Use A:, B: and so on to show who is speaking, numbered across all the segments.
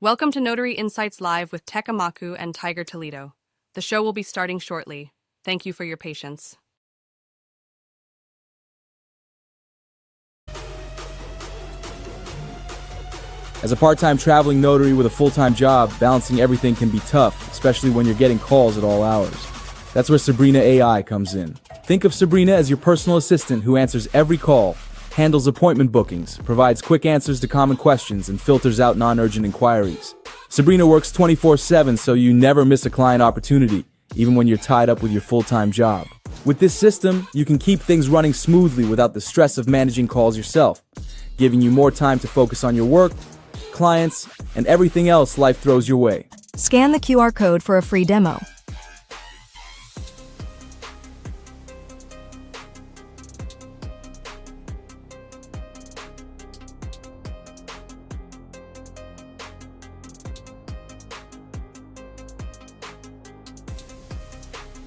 A: Welcome to Notary Insights Live with Tech Amaku and Tiger Toledo. The show will be starting shortly. Thank you for your patience.
B: As a part-time traveling notary with a full-time job, balancing everything can be tough, especially when you're getting calls at all hours. That's where Sabrina AI comes in. Think of Sabrina as your personal assistant who answers every call, handles appointment bookings, provides quick answers to common questions, and filters out non-urgent inquiries. Sabrina works 24/7 so you never miss a client opportunity, even when you're tied up with your full-time job. With this system, you can keep things running smoothly without the stress of managing calls yourself, giving you more time to focus on your work, clients, and everything else life throws your way.
C: Scan the QR code for a free demo.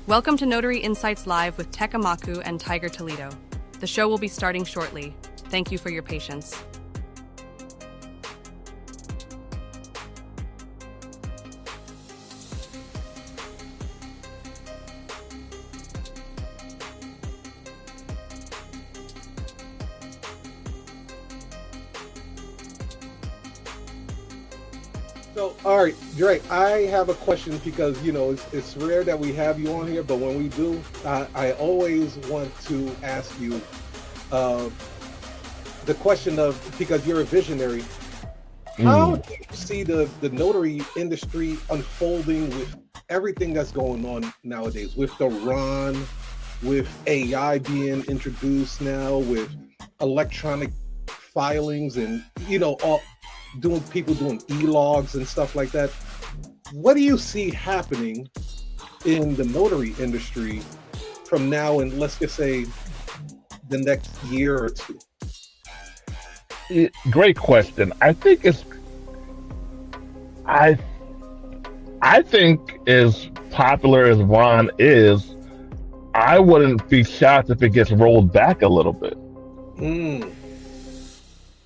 A: Welcome to Notary Insights Live with Tech Amaku and Tiger Toledo. The show will be starting shortly. Thank you for your patience.
D: So, all right, Dre, I have a question because, it's rare that we have you on here, but when we do, I always want to ask you the question of, because you're a visionary, how do you see the notary industry unfolding with everything that's going on nowadays, with the run, with AI being introduced now, with electronic filings and, all people doing e-logs and stuff like that. What do you see happening in the notary industry from now and let's just say the next year or two?
E: Great question. I think as popular as Ron is, I wouldn't be shocked if it gets rolled back a little bit.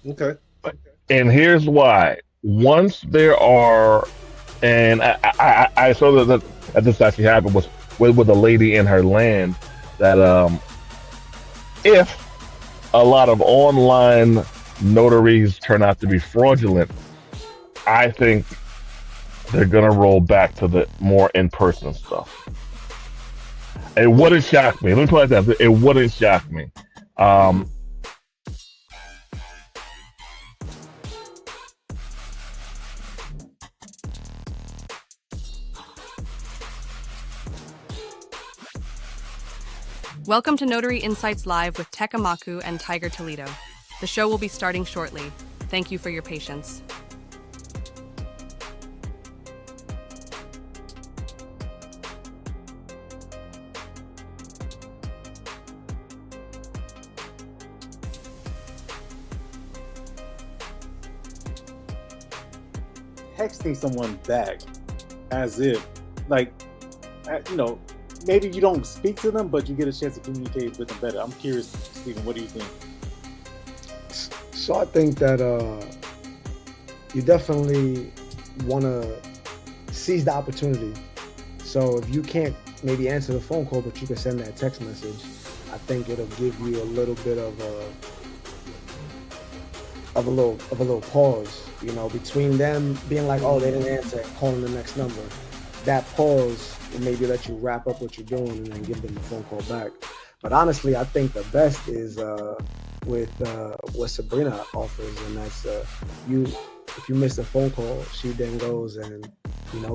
D: Okay.
E: And here's why. Once there are, and I saw that this actually happened with a lady in her land that if a lot of online notaries turn out to be fraudulent, I think they're gonna roll back to the more in-person stuff. It wouldn't shock me. Let me put it like that. It wouldn't shock me.
A: Welcome to Notary Insights Live with Tech Amaku and Tiger Toledo. The show will be starting shortly. Thank you for your patience.
F: Texting someone back as if, maybe you don't speak to them, but you get a chance to communicate with them better. I'm curious, Stephen, what do you think?
G: So I think that you definitely want to seize the opportunity. So if you can't maybe answer the phone call, but you can send that text message, I think it'll give you a little bit of a little pause, between them being like, oh, they didn't answer, and calling the next number. That pause will maybe let you wrap up what you're doing and then give them a phone call back. But honestly, I think the best is with what Sabrina offers, and that's if you miss a phone call, she then goes and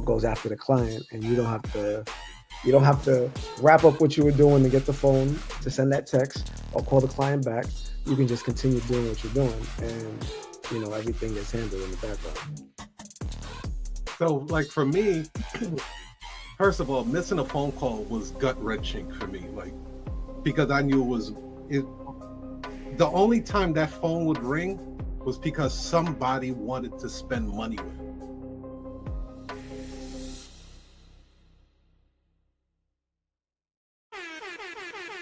G: goes after the client, and you don't have to wrap up what you were doing to get the phone to send that text or call the client back. You can just continue doing what you're doing, and everything gets handled in the background.
D: So, like for me, first of all, missing a phone call was gut-wrenching for me, because I knew the only time that phone would ring was because somebody wanted to spend money with it.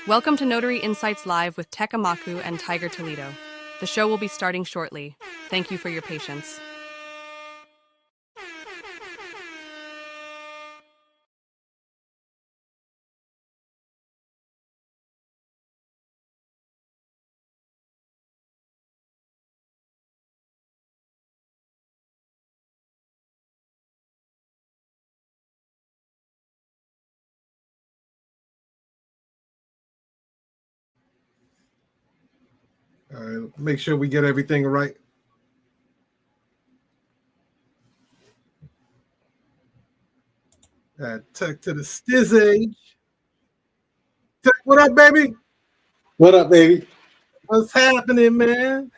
A: Welcome to Notary Insights Live with Tech Amaku and Tiger Toledo. The show will be starting shortly. Thank you for your patience.
D: right, make sure we get everything right. Tech to the stiz age. Tech, what up, baby?
H: What up, baby?
D: What's happening, man?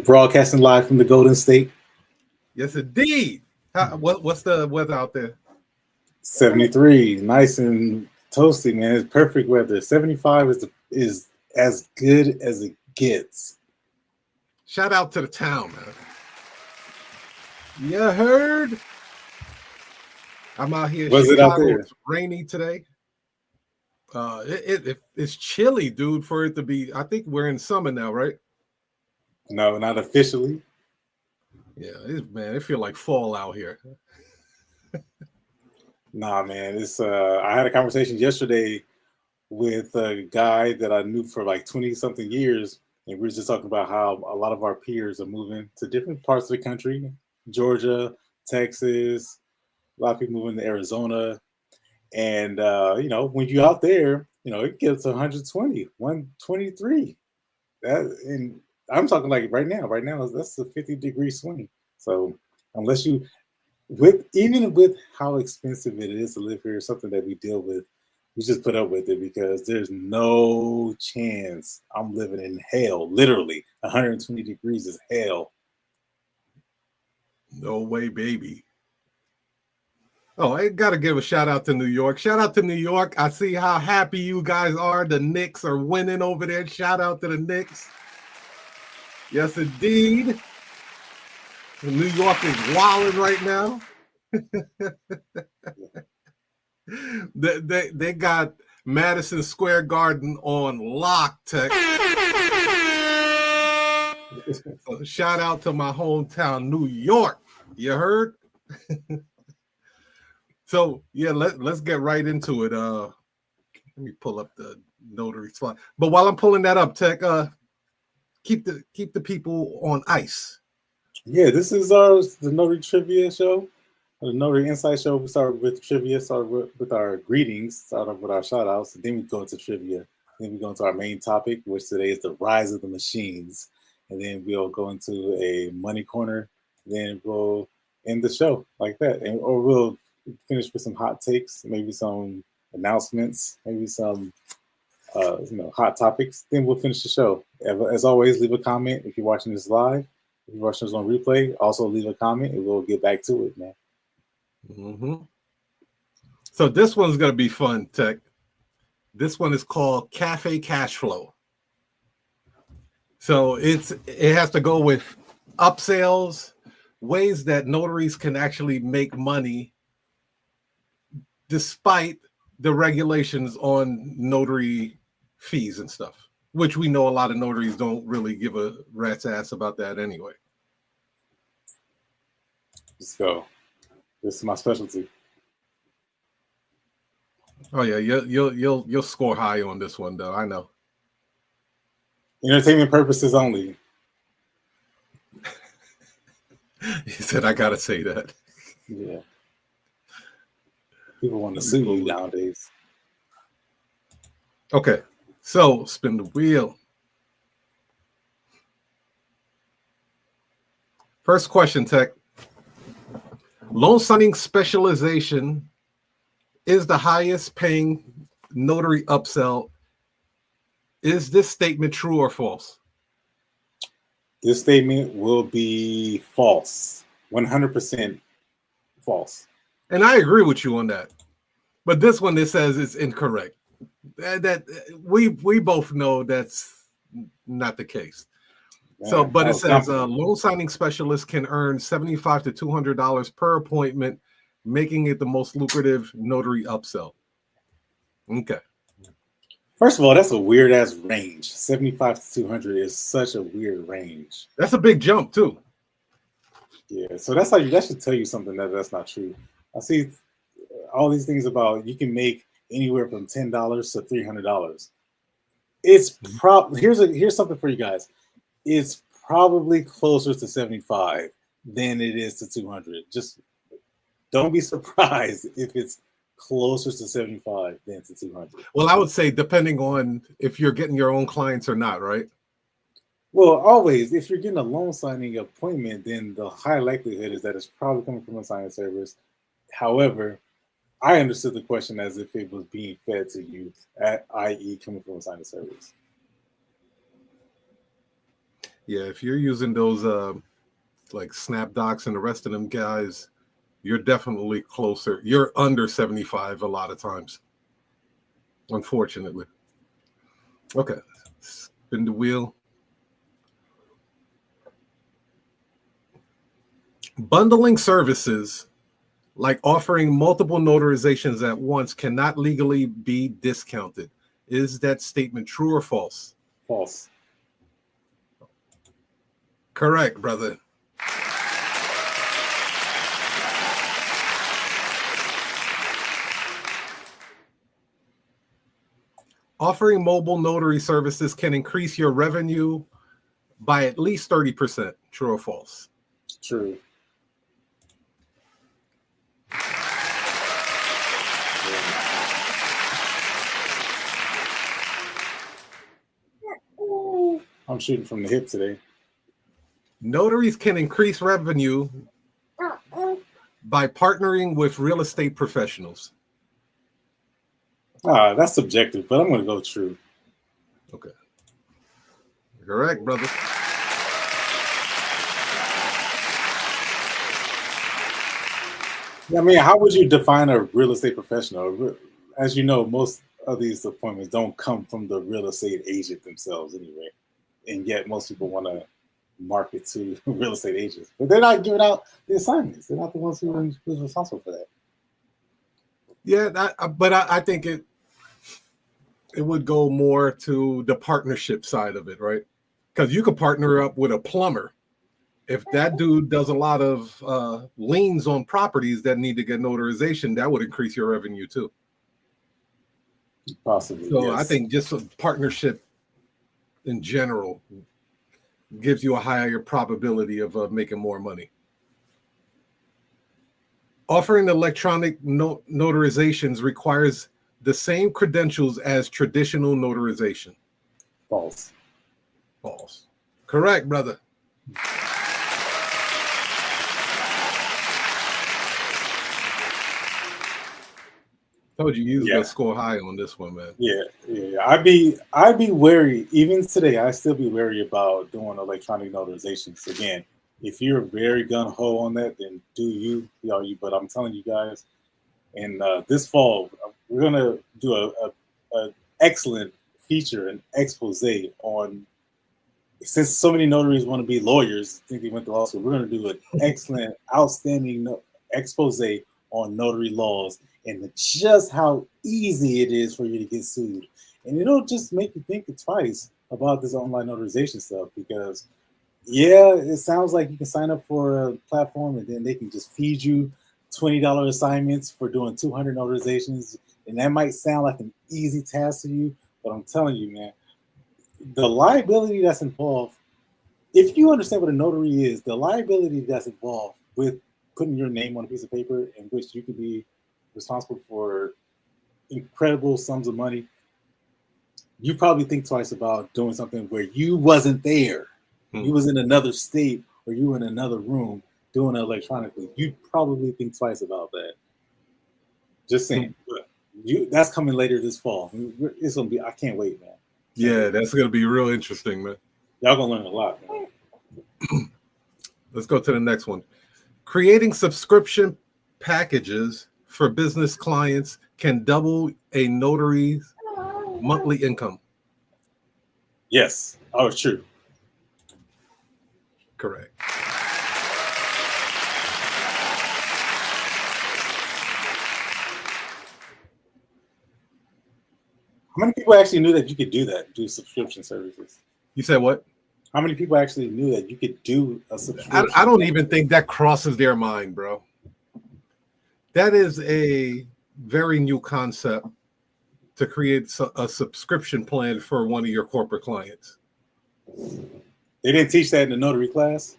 H: Broadcasting live from the Golden State.
D: Yes, indeed. What's the weather out there?
H: 73, nice and toasty, man. It's perfect weather. 75 is as good as it gets.
D: Shout out to the town, man. You heard? I'm out here.
H: Was it out there?
D: It's rainy today. It's chilly, dude. For it to be, I think we're in summer now, right?
H: No, not officially.
D: Yeah, it feel like fall out here.
H: Nah, man. It's I had a conversation yesterday with a guy that I knew for like 20 something years, and we were just talking about how a lot of our peers are moving to different parts of the country, Georgia, Texas, a lot of people moving to Arizona. And when you're out there, it gets 120, 123. And I'm talking like right now. Right now, that's a 50-degree swing. So unless you, even with how expensive it is to live here, something that we deal with, we just put up with it because there's no chance I'm living in hell. Literally, 120 degrees is hell.
D: No way, baby. Oh, I got to give a shout out to New York. Shout out to New York. I see how happy you guys are. The Knicks are winning over there. Shout out to the Knicks. Yes, indeed. New York is wilding right now. they got Madison Square Garden on lock, Tech. So shout out to my hometown, New York. You heard? So yeah, let's get right into it. Let me pull up the notary slide. But while I'm pulling that up, Tech, keep the people on ice.
H: Yeah, this is the Notary Trivia Show, the Notary Insight Show. We start with trivia, start with our greetings, start off with our shout outs, and then we go into trivia. Then we go into our main topic, which today is the rise of the machines. And then we'll go into a money corner. Then we'll end the show like that. Or we'll finish with some hot takes, maybe some announcements, maybe some hot topics. Then we'll finish the show. As always, leave a comment if you're watching this live. If you're watching this on replay, also leave a comment and we'll get back to it, man.
D: Mm-hmm. So this one's gonna be fun, Tech. This one is called Cafe Cash Flow. So it has to go with upsells, ways that notaries can actually make money despite the regulations on notary fees and stuff, which we know a lot of notaries don't really give a rat's ass about that anyway.
H: Let's go. This is my specialty.
D: Oh yeah, you'll score high on this one though. I know.
H: Entertainment purposes only.
D: He said, "I gotta say that."
H: Yeah. People want to sue you nowadays.
D: Okay, so spin the wheel. First question, Tech. Loan signing specialization is the highest paying notary upsell. Is this statement true or false?
H: This statement will be false. 100% false.
D: And I agree with you on that. But this one, it says it's incorrect. That we both know that's not the case.
H: Man,
D: so, but it says loan signing specialists can earn $75 to $200 per appointment, making it the most lucrative notary upsell. Okay.
H: First of all, that's a weird ass range. 75 to 200 is such a weird range.
D: That's a big jump too.
H: Yeah, so that should tell you something that's not true. I see all these things about you can make anywhere from $10 to $300. It's here's something for you guys. It's probably closer to 75 than it is to 200. Just don't be surprised if it's closer to 75 than to 200.
D: Well, I would say depending on if you're getting your own clients or not, right?
H: Well, always, if you're getting a loan signing appointment, then the high likelihood is that it's probably coming from a signing service. However, I understood the question as if it was being fed to you, i.e., coming from a signing service.
I: Yeah, if you're using those like SnapDocs and the rest of them guys, you're definitely closer. You're under 75 a lot of times, unfortunately. Okay, spin the wheel. Bundling services like offering multiple notarizations at once cannot legally be discounted. Is that statement true or false?
H: False.
I: Correct, brother. Offering mobile notary services can increase your revenue by at least 30%. True or false?
H: True. I'm shooting from the hip today.
I: Notaries can increase revenue by partnering with real estate professionals.
H: That's subjective, but I'm going to go true.
I: Okay. Correct, brother.
H: I mean, how would you define a real estate professional? As you know, most of these appointments don't come from the real estate agent themselves anyway. And yet most people want to market to real estate agents. But they're not giving out the assignments. They're not the ones who's responsible for that.
I: Yeah, but I think it would go more to the partnership side of it, right? Because you could partner up with a plumber. If that dude does a lot of liens on properties that need to get notarization, that would increase your revenue too.
H: Possibly.
I: So
H: yes.
I: I think just a partnership in general gives you a higher probability of making more money. Offering electronic notarizations requires the same credentials as traditional notarization.
H: False.
I: False. Correct, brother. Told you was gonna score high on this one, man.
H: Yeah. I'd be wary. Even today, I still be wary about doing electronic notarizations. Again, if you're very gun ho on that, then do you. But I'm telling you guys, and this fall we're gonna do a excellent feature, an expose on. Since so many notaries want to be lawyers, think they went to law school. We're going to do an excellent, outstanding expose on notary laws and just how easy it is for you to get sued. And it'll just make you think twice about this online notarization stuff because, yeah, it sounds like you can sign up for a platform and then they can just feed you $20 assignments for doing 200 notarizations. And that might sound like an easy task to you, but I'm telling you, man, the liability that's involved, if you understand what a notary is, the liability that's involved with putting your name on a piece of paper in which you could be responsible for incredible sums of money, you probably think twice about doing something where you wasn't there. You was in another state or you were in another room doing it electronically. You probably think twice about that. Just saying. But that's coming later this fall. It's gonna be, I can't wait, man.
I: Yeah, that's going to be real interesting, man.
H: Y'all going to learn a lot, man.
I: Let's go to the next one. Creating subscription packages for business clients can double a notary's monthly income.
H: Yes. Oh, it's true.
I: Correct.
H: How many people actually knew that you could do that, do subscription services?
I: You said what?
H: How many people actually knew that you could do a subscription?
I: I don't even think that crosses their mind, bro. That is a very new concept to create a subscription plan for one of your corporate clients.
H: They didn't teach that in the notary class?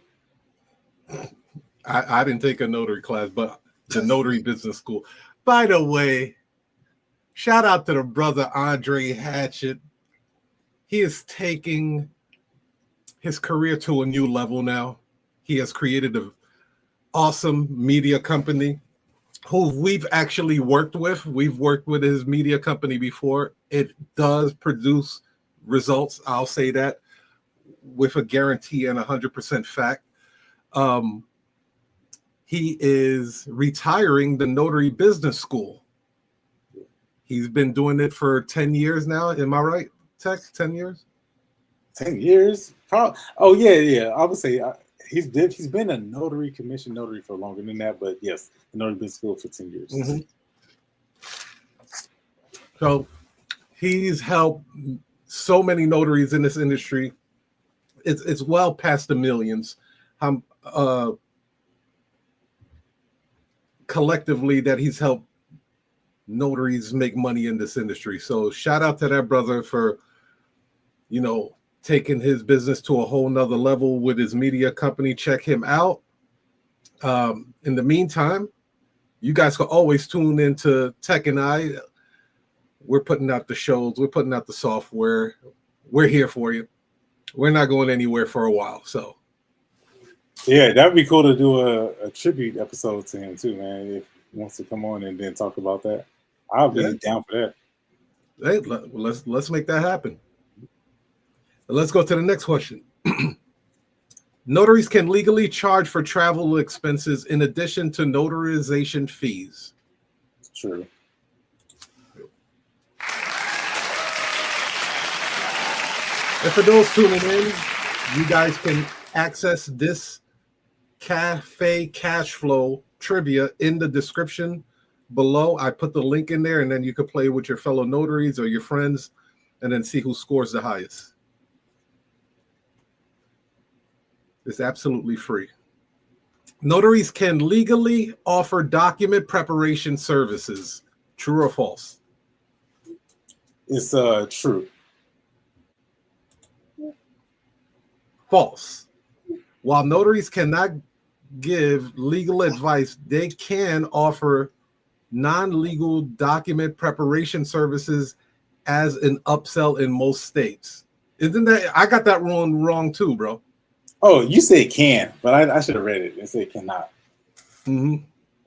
I: I didn't take a notary class, but the notary business school. By the way, shout out to the brother Andre Hatchett. He is taking his career to a new level now. He has created an awesome media company who we've actually worked with. We've worked with his media company before. It does produce results. I'll say that with a guarantee and 100% fact. He is retiring the Notary Business School. He's been doing it for 10 years now. Am I right, Tech? 10 years?
H: 10 years? Oh, yeah. I would say he's been a commissioned notary for longer than that, but yes, the Notary Business School for 10 years.
I: Mm-hmm. So he's helped so many notaries in this industry. It's well past the millions. Collectively that he's helped notaries make money in this industry. So shout out to that brother for, taking his business to a whole nother level with his media company. Check him out. In the meantime, you guys can always tune into Tech and I. We're putting out the shows. We're putting out the software. We're here for you. We're not going anywhere for a while. So
H: yeah, that'd be cool to do a tribute episode to him too, man. If he wants to come on and then talk about that, I'll be down for that.
I: Hey, let's make that happen. Let's go to the next question. Notaries can legally charge for travel expenses in addition to notarization fees.
H: True.
I: And for those tuning in, you guys can access this Cafe Cash Flow trivia in the description below. I put the link in there, and then you can play with your fellow notaries or your friends and then see who scores the highest. It's absolutely free. Notaries can legally offer document preparation services. True or false?
H: It's true.
I: False. While notaries cannot give legal advice, they can offer non-legal document preparation services as an upsell in most states. Isn't that? I got that wrong too, bro.
H: Oh, you say can, but I should have read it. It said cannot.
I: Mm-hmm.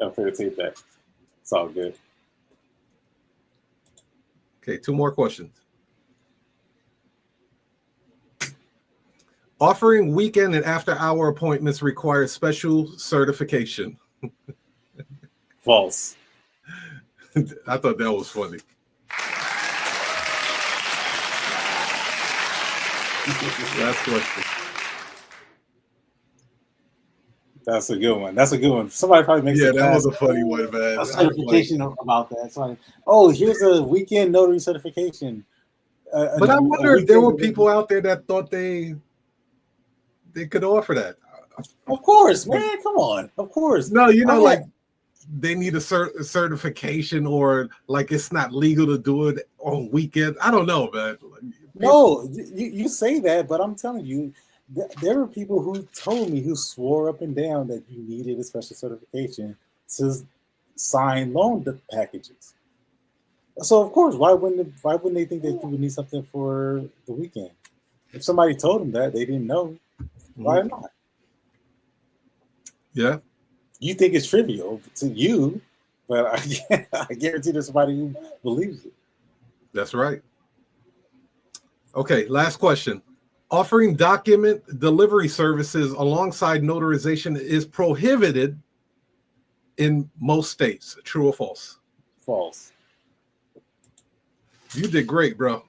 H: I'm fair to take that. It's all good.
I: Okay, 2 more questions. Offering weekend and after-hour appointments requires special certification.
H: False.
I: I thought that was funny. Last question.
H: That's a good one. Somebody probably makes
I: that was a funny one, man.
H: A certification about that. It's like, here's a weekend notary certification.
I: But I wonder if there were people out there that thought they could offer that.
H: Of course, man. Come on. Of course.
I: No, they need a certification, or like it's not legal to do it on weekends. I don't know, man.
H: No, you say that, but I'm telling you, there were people who told me, who swore up and down that you needed a special certification to sign loan packages. So of course, why wouldn't they think that you would need something for the weekend? If somebody told them that they didn't know, why not?
I: Yeah,
H: you think it's trivial to you, but I guarantee there's somebody who believes it.
I: That's right. Okay, last question. Offering document delivery services alongside notarization is prohibited in most states. True or false?
H: False.
I: You did great, bro.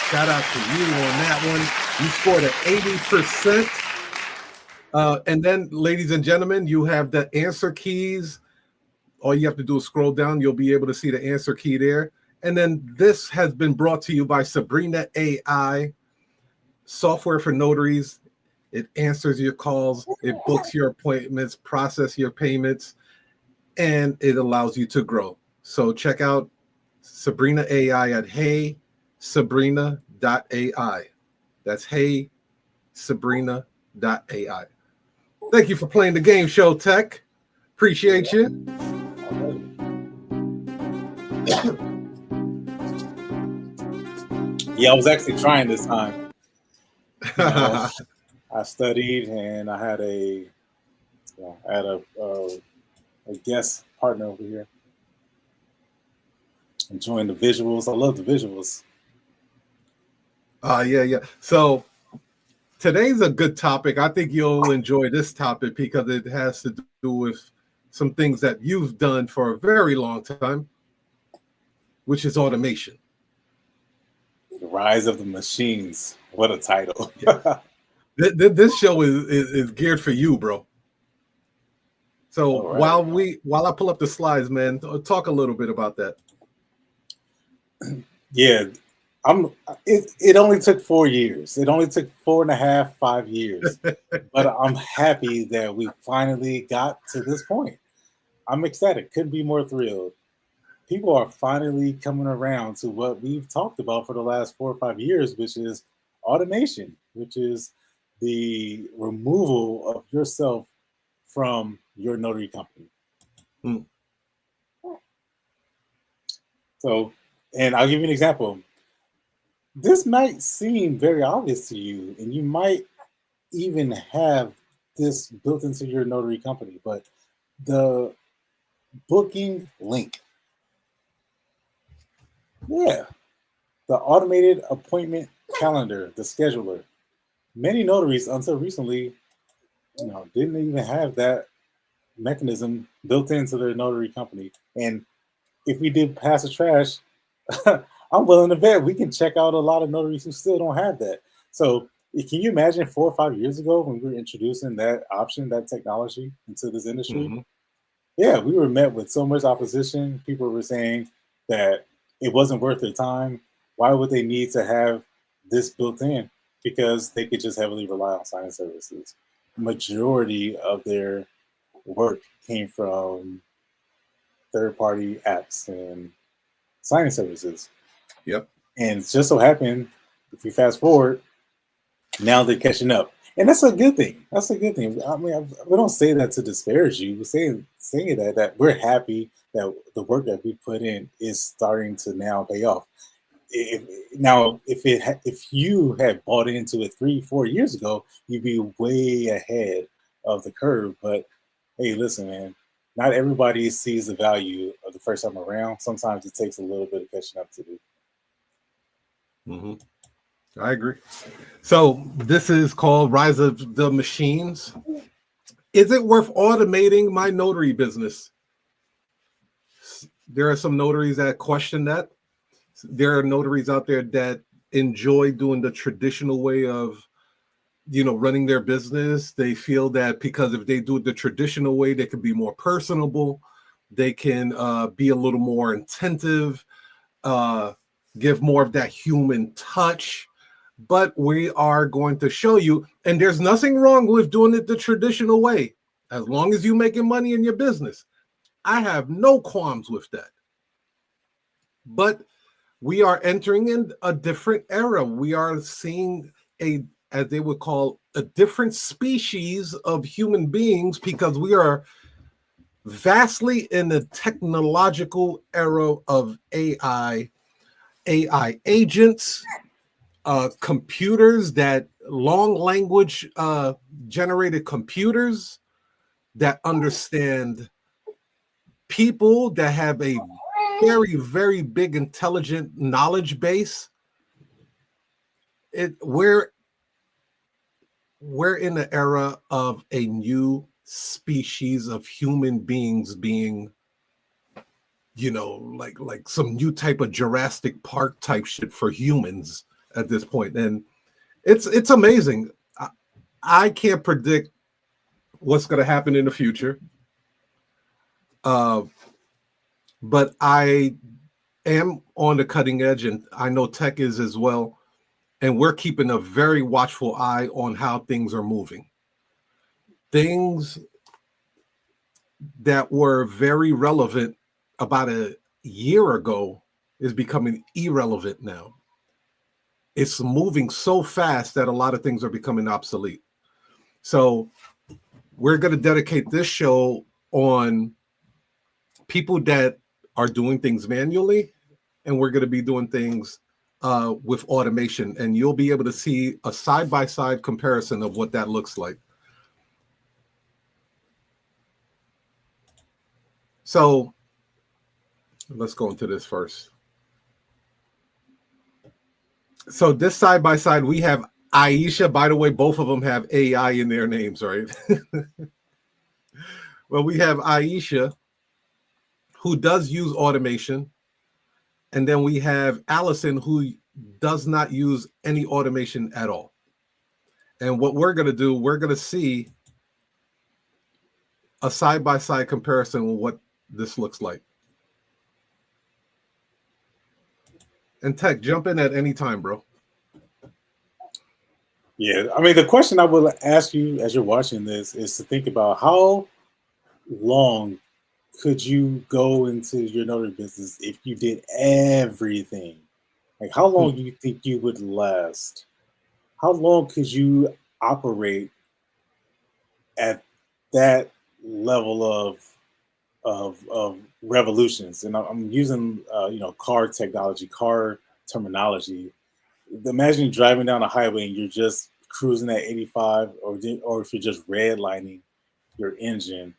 I: Shout out to you on that one. You scored at 80%. And then, ladies and gentlemen, you have the answer keys. All you have to do is scroll down. You'll be able to see the answer key there. And then this has been brought to you by Sabrina AI, software for notaries. It answers your calls, it books your appointments, process your payments, and it allows you to grow. So check out Sabrina AI at heysabrina.ai. That's heysabrina.ai. Thank you for playing the game show, Tech. Appreciate you.
H: Yeah, I was actually trying this time. You know, I studied and I had a guest partner over here. Enjoying the visuals. I love the visuals.
I: Yeah. So today's a good topic. I think you'll enjoy this topic because it has to do with some things that you've done for a very long time, which is automation.
H: The Rise of the Machines. What a title.
I: Yeah. This show is geared for you, bro. So
H: All right.
I: while I pull up the slides, man, talk a little bit about that.
H: Yeah, it only took 4 years. It only took 4.5, 5 years. But I'm happy that we finally got to this point. I'm ecstatic. Couldn't be more thrilled. People are finally coming around to what we've talked about for the last 4 or 5 years, which is automation, which is the removal of yourself from your notary company.
I: Hmm.
H: So, and I'll give you an example. This might seem very obvious to you, and you might even have this built into your notary company, but the booking link, yeah, the automated appointment calendar, the scheduler. Many notaries, until recently, didn't even have that mechanism built into their notary company. And if we did pass the trash, I'm willing to bet we can check out a lot of notaries who still don't have that. So can you imagine 4 or 5 years ago when we were introducing that option, that technology into this industry?
I: Mm-hmm.
H: Yeah, we were met with so much opposition. People were saying that it wasn't worth their time. Why would they need to have this built in? Because they could just heavily rely on signing services. Majority of their work came from third-party apps and signing services.
I: Yep.
H: And it just so happened, if you fast forward, now they're catching up. And that's a good thing. That's a good thing. I mean, we don't say that to disparage you. We're saying that we're happy that the work that we put in is starting to now pay off. If you had bought into it 3, 4 years ago, you'd be way ahead of the curve. But hey, listen, man, not everybody sees the value of the first time around. Sometimes it takes a little bit of catching up to do.
I: Mm-hmm. I agree. So this is called Rise of the Machines. Is it worth automating my notary business? There are some notaries that question that. There are notaries out there that enjoy doing the traditional way of, running their business. They feel that because if they do it the traditional way, they can be more personable. They can be a little more attentive, give more of that human touch. But we are going to show you, and there's nothing wrong with doing it the traditional way, as long as you're making money in your business. I have no qualms with that. But we are entering in a different era. We are seeing as they would call, a different species of human beings because we are vastly in the technological era of AI agents, computers, that long language generated computers that understand people, that have a very, very big intelligent knowledge base. We're in the era of a new species of human beings being, like some new type of Jurassic Park type shit for humans at this point. And it's amazing. I can't predict what's going to happen in the future. But I am on the cutting edge, and I know tech is as well. And we're keeping a very watchful eye on how things are moving. Things that were very relevant about a year ago is becoming irrelevant now. It's moving so fast that a lot of things are becoming obsolete. So we're going to dedicate this show on people that are doing things manually, and we're going to be doing things with automation, and you'll be able to see a side-by-side comparison of what that looks like. So let's go into this first. So this side-by-side, we have Aisha. By the way, both of them have AI in their names, right? Well, we have Aisha, who does use automation. And then we have Allison, who does not use any automation at all. And what we're going to do, we're going to see a side-by-side comparison of what this looks like. And Tech, jump in at any time, bro.
H: Yeah, I mean, the question I will ask you as you're watching this is to think about how long could you go into your notary business if you did everything? Like, how long do you think you would last? How long could you operate at that level of revolutions? And I'm using car technology, car terminology. Imagine driving down a highway and you're just cruising at 85, or if you're just redlining your engine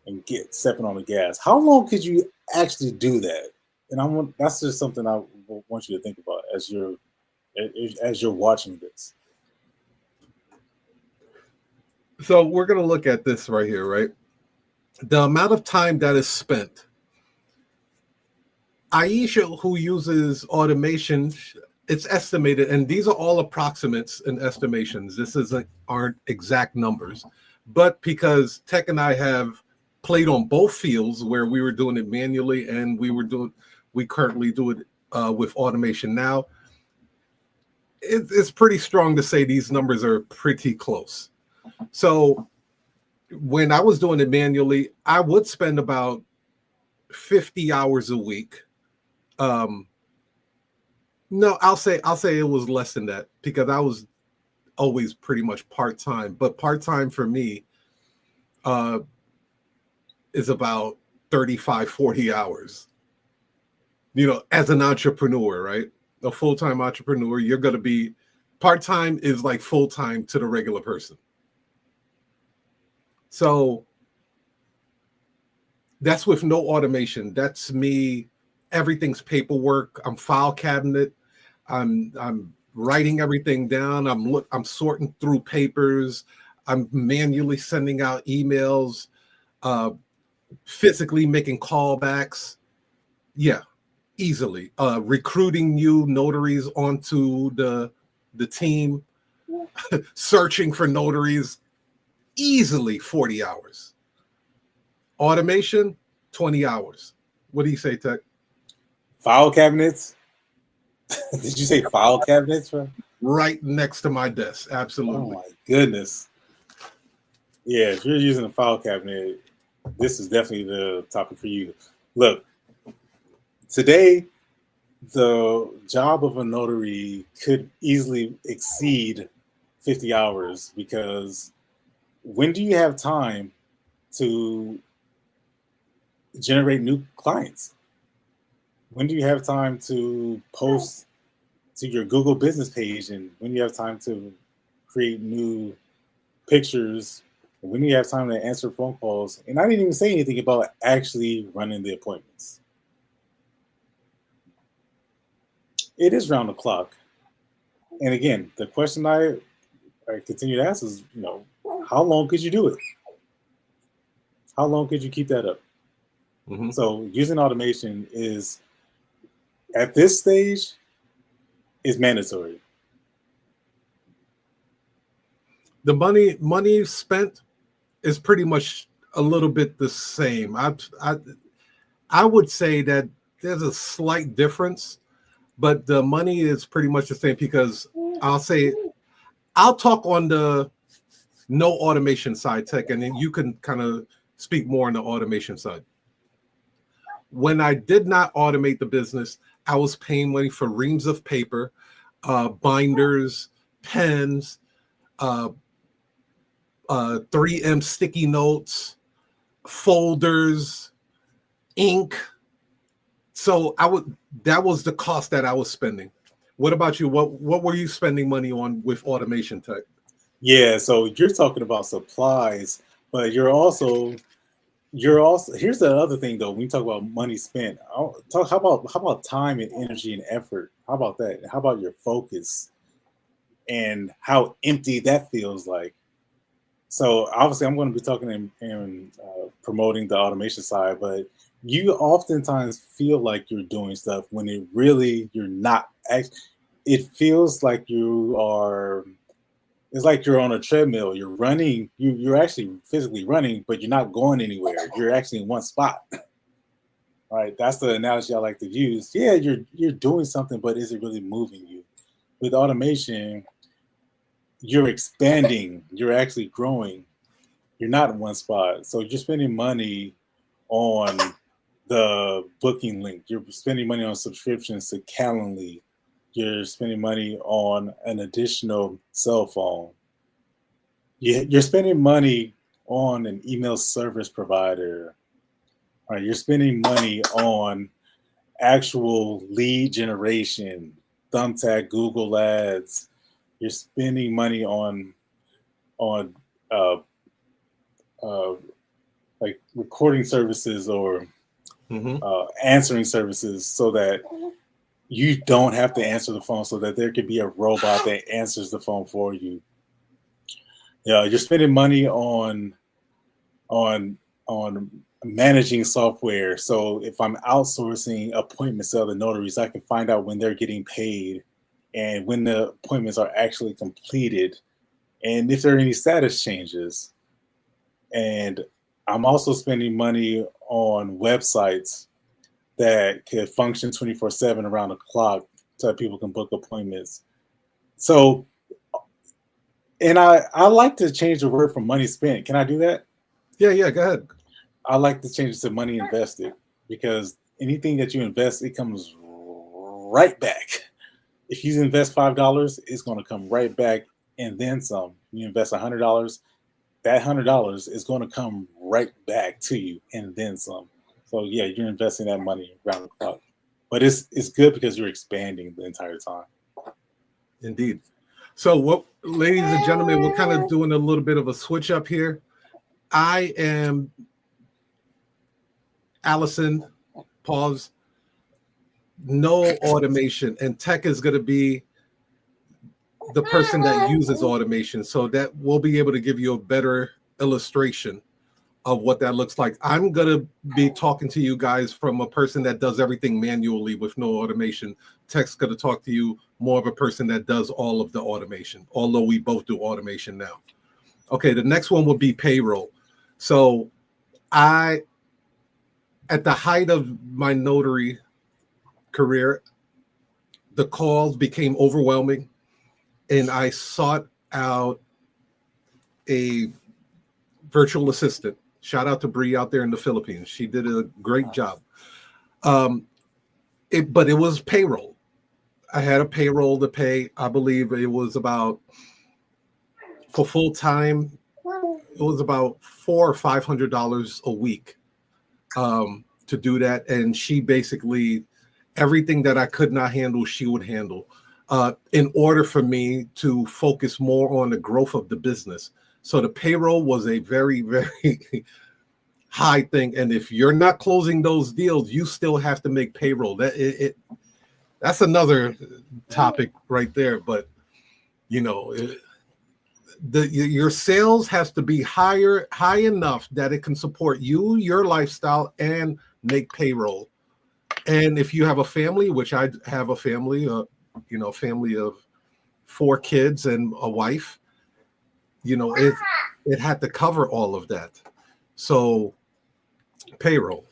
H: and stepping on the gas. How long could you actually do that? And that's just something I want you to think about as you're watching this.
I: So we're going to look at this right here, right? The amount of time that is spent. Aisha, who uses automation, it's estimated, and these are all approximates and estimations. This aren't exact numbers, but because Tech and I have played on both fields where we were doing it manually and we currently do it with automation now, it's pretty strong to say these numbers are pretty close. So when I was doing it manually, I would spend about 50 hours a week. No, I'll say it was less than that because I was always pretty much part-time. But part-time for me is about 35, 40 hours. As an entrepreneur, right? A full-time entrepreneur, you're going to be part-time is like full-time to the regular person. So that's with no automation. That's me. Everything's paperwork. I'm file cabinet. I'm writing everything down. I'm sorting through papers. I'm manually sending out emails, physically making callbacks. Yeah, easily. Recruiting new notaries onto the team, searching for notaries, easily 40 hours. Automation, 20 hours. What do you say, Tech?
H: File cabinets? Did you say file cabinets, bro?
I: Right next to my desk. Absolutely.
H: Oh my goodness. Yeah, if you're using a file cabinet, this is definitely the topic for you. Look, today, the job of a notary could easily exceed 50 hours because when do you have time to generate new clients? When do you have time to post to your Google business page? And when do you have time to create new pictures? And when do you have time to answer phone calls? And I didn't even say anything about actually running the appointments. It is round the clock. And again, the question I continue to ask is, how long could you do it? How long could you keep that up? Mm-hmm. So using automation is, at this stage, is mandatory.
I: The money spent is pretty much a little bit the same. I would say that there's a slight difference, but the money is pretty much the same because I'll talk on the no automation side, Tech, and then you can kind of speak more on the automation side. When I did not automate the business, I was paying money for reams of paper, binders, pens, 3M sticky notes, folders, ink. So that was the cost that I was spending. What about you? What were you spending money on with automation tech?
H: Yeah, so you're talking about supplies, but you're also here's the other thing though. When you talk about money spent, how about time and energy and effort? How about that? How about your focus and how empty that feels like? So obviously, I'm going to be talking and promoting the automation side, but you oftentimes feel like you're doing stuff when it really you're not. It feels like you are. It's like you're on a treadmill. You're running. You're actually physically running, but you're not going anywhere. You're actually in one spot. Right. That's the analogy I like to use. Yeah, you're doing something, but is it really moving you? With automation, you're expanding. You're actually growing. You're not in one spot. So you're spending money on the booking link. You're spending money on subscriptions to Calendly. You're spending money on an additional cell phone. You're spending money on an email service provider. Right? You're spending money on actual lead generation, Thumbtack, Google Ads. You're spending money on uh, uh, like recording services or
I: Mm-hmm.
H: answering services so that you don't have to answer the phone, so that there could be a robot that answers the phone for you. Yeah, you're spending money on on managing software. So if I'm outsourcing appointments to other notaries, I can find out when they're getting paid and when the appointments are actually completed and if there are any status changes. And I'm also spending money on websites that could function 24/7 around the clock so that people can book appointments. So, and I like to change the word from money spent. Can I do that?
I: Yeah, go ahead.
H: I like to change it to money invested because anything that you invest, it comes right back. If you invest $5, it's going to come right back and then some. You invest $100, that $100 is going to come right back to you and then some. So yeah, you're investing that money around the clock, but it's good because you're expanding the entire time.
I: Indeed. So, what, ladies and gentlemen, we're kind of doing a little bit of a switch up here. I am Allison. Pause. No automation, and tech is going to be the person that uses automation, so that we'll be able to give you a better illustration of what that looks like. I'm going to be talking to you guys from a person that does everything manually with no automation. Tech's going to talk to you more of a person that does all of the automation, although we both do automation now. Okay, the next one would be payroll. So at the height of my notary career, the calls became overwhelming, and I sought out a virtual assistant. Shout out to Bree out there in the Philippines. She did a great job. But it was payroll. I had a payroll to pay. I believe it was about, for full time, it was about $400 or $500 a week to do that. And she basically, everything that I could not handle, she would handle in order for me to focus more on the growth of the business. So the payroll was a very, very high thing. And if you're not closing those deals, you still have to make payroll. That's another topic right there. But, you know, your sales has to be high enough that it can support you, your lifestyle, and make payroll. And if you have a family, which I have a family, family of 4 kids and a wife, it had to cover all of that. So payroll.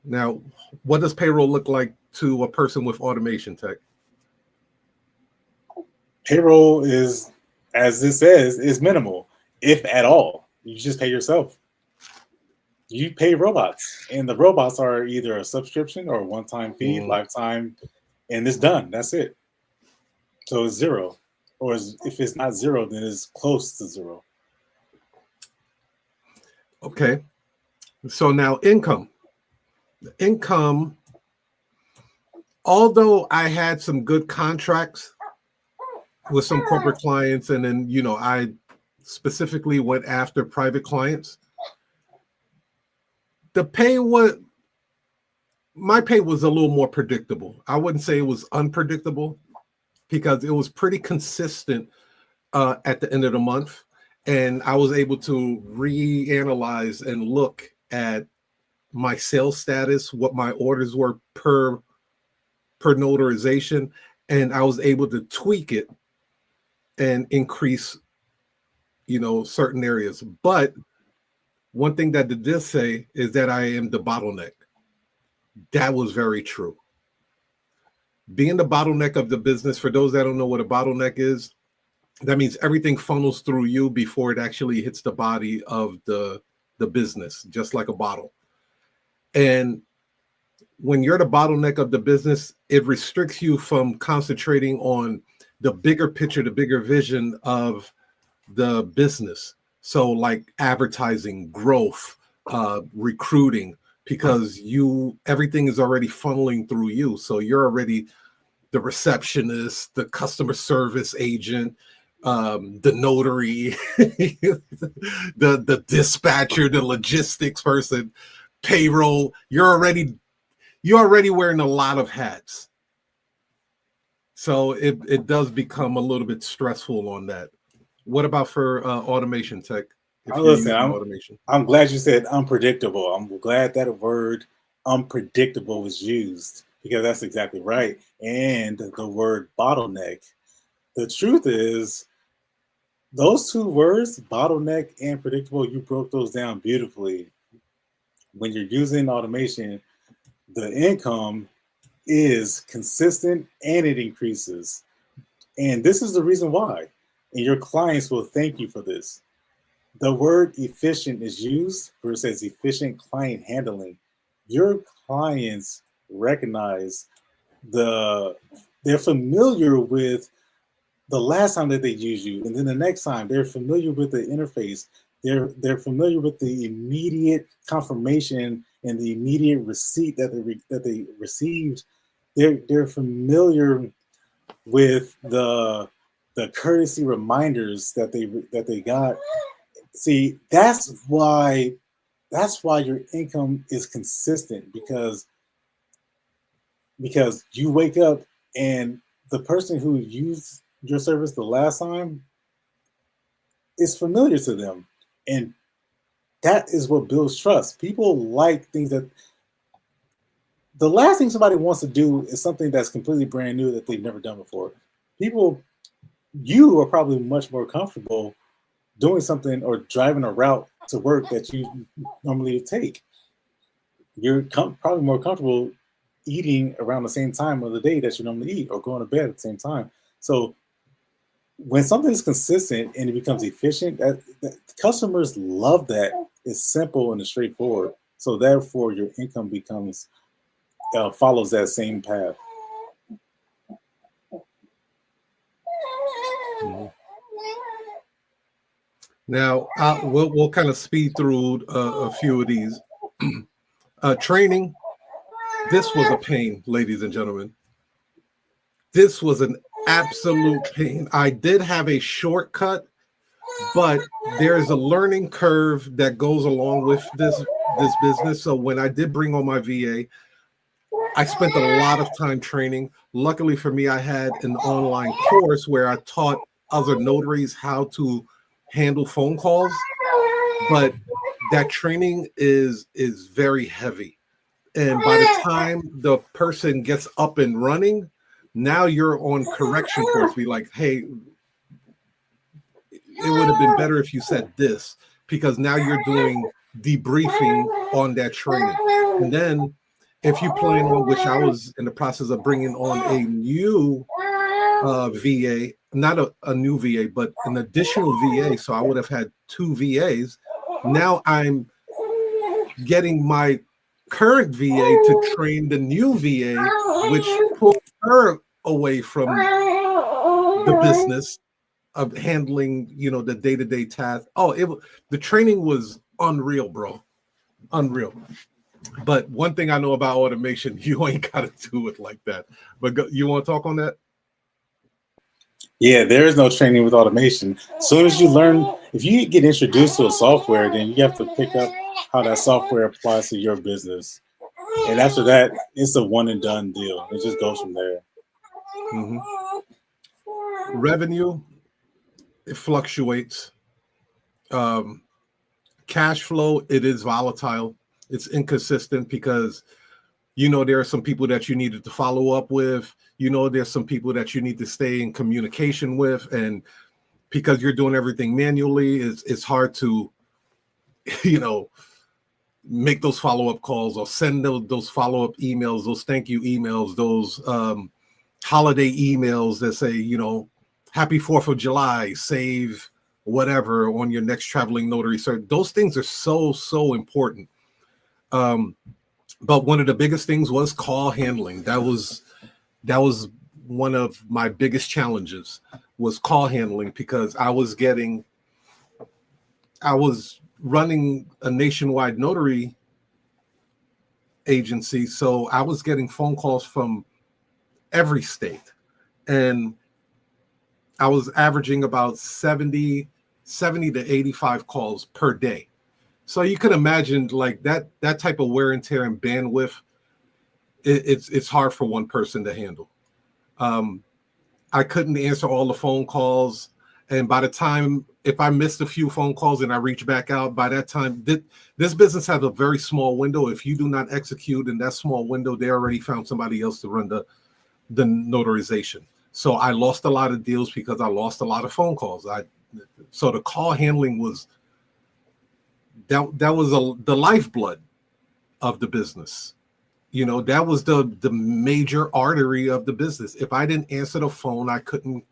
I: Now, what does payroll look like to a person with automation tech?
H: Payroll is, as it says, is minimal, if at all. You just pay yourself. You pay robots, and the robots are either a subscription or a one-time fee, lifetime, and it's done. That's it. So it's zero, or if it's not zero, then it's close to zero.
I: Okay. So now income. The income although I had some good contracts with some corporate clients, and then I specifically went after private clients, the pay was my pay was a little more predictable. I wouldn't say it was unpredictable because it was pretty consistent at the end of the month, and I was able to reanalyze and look at my sales status, what my orders were per notarization, and I was able to tweak it and increase, certain areas. But one thing that it did say is that I am the bottleneck. That was very true. Being the bottleneck of the business, for those that don't know what a bottleneck is, that means everything funnels through you before it actually hits the body of the business, just like a bottle. And when you're the bottleneck of the business, it restricts you from concentrating on the bigger picture, the bigger vision of the business. So like advertising, growth, recruiting, because everything is already funneling through you. So you're already the receptionist, the customer service agent, the notary, the dispatcher, the logistics person, payroll. You're already wearing a lot of hats. So it does become a little bit stressful on that. What about for automation tech? If you're
H: Listen,
I: using automation,
H: I'm glad you said unpredictable. I'm glad that word unpredictable was used because that's exactly right. And the word bottleneck. The truth is, those two words, bottleneck and predictable, you broke those down beautifully. When you're using automation, the income is consistent and it increases. And this is the reason why. And your clients will thank you for this. The word efficient is used where it says efficient client handling. Your clients recognize they're familiar with the last time that they use you, and then the next time they're familiar with the interface. They're familiar with the immediate confirmation and the immediate receipt that they received. They're familiar with the courtesy reminders that they got. See, that's why your income is consistent because you wake up and the person who used your service the last time is familiar to them, and that is what builds trust. People like things that the last thing somebody wants to do is something that's completely brand new that they've never done before. You are probably much more comfortable doing something or driving a route to work that you normally take. You're probably more comfortable eating around the same time of the day that you normally eat or going to bed at the same time. So when something is consistent and it becomes efficient, that customers love that. It's simple and it's straightforward. So therefore, your income becomes follows that same path.
I: now we'll kind of speed through a few of these. Training. This was a pain, ladies and gentlemen. This was an absolute pain. I did have a shortcut, but there's a learning curve that goes along with this business. So when I did bring on my VA, I spent a lot of time training. Luckily for me, I had an online course where I taught other notaries how to handle phone calls, but that training is very heavy. And by the time the person gets up and running, now you're on correction course. Be like, hey, it would have been better if you said this, because now you're doing debriefing on that training. And then if you plan on, which I was in the process of bringing on a new VA, not a new VA, but an additional VA. So I would have had two VAs. Now I'm getting my current VA to train the new VA, which pulls her away from the business of handling, the day-to-day tasks. The training was unreal, bro. Unreal. But one thing I know about automation, you ain't got to do it like that. But you want to talk on that?
H: Yeah, there is no training with automation. As soon as you learn, if you get introduced to a software, then you have to pick up how that software applies to your business. And after that, it's a one and done deal. It just goes from there.
I: Mm-hmm. Revenue, it fluctuates. Cash flow, it is volatile. It's inconsistent because there are some people that you needed to follow up with. There's some people that you need to stay in communication with, and because you're doing everything manually, it's hard to make those follow-up calls or send those follow-up emails, those thank you emails, those holiday emails that say, happy 4th of July, save whatever on your next traveling notary. So those things are so important. But one of the biggest things was call handling. That was one of my biggest challenges, was call handling, because I was running a nationwide notary agency. So I was getting phone calls from every state, and I was averaging about 70 to 85 calls per day. So you can imagine, like, that type of wear and tear and bandwidth, it's hard for one person to handle. I couldn't answer all the phone calls. And by the time, if I missed a few phone calls and I reached back out, by that time, this business has a very small window. If you do not execute in that small window, they already found somebody else to run the notarization. So I lost a lot of deals because I lost a lot of phone calls. So the call handling was the lifeblood of the business. That was the major artery of the business. If I didn't answer the phone, I couldn't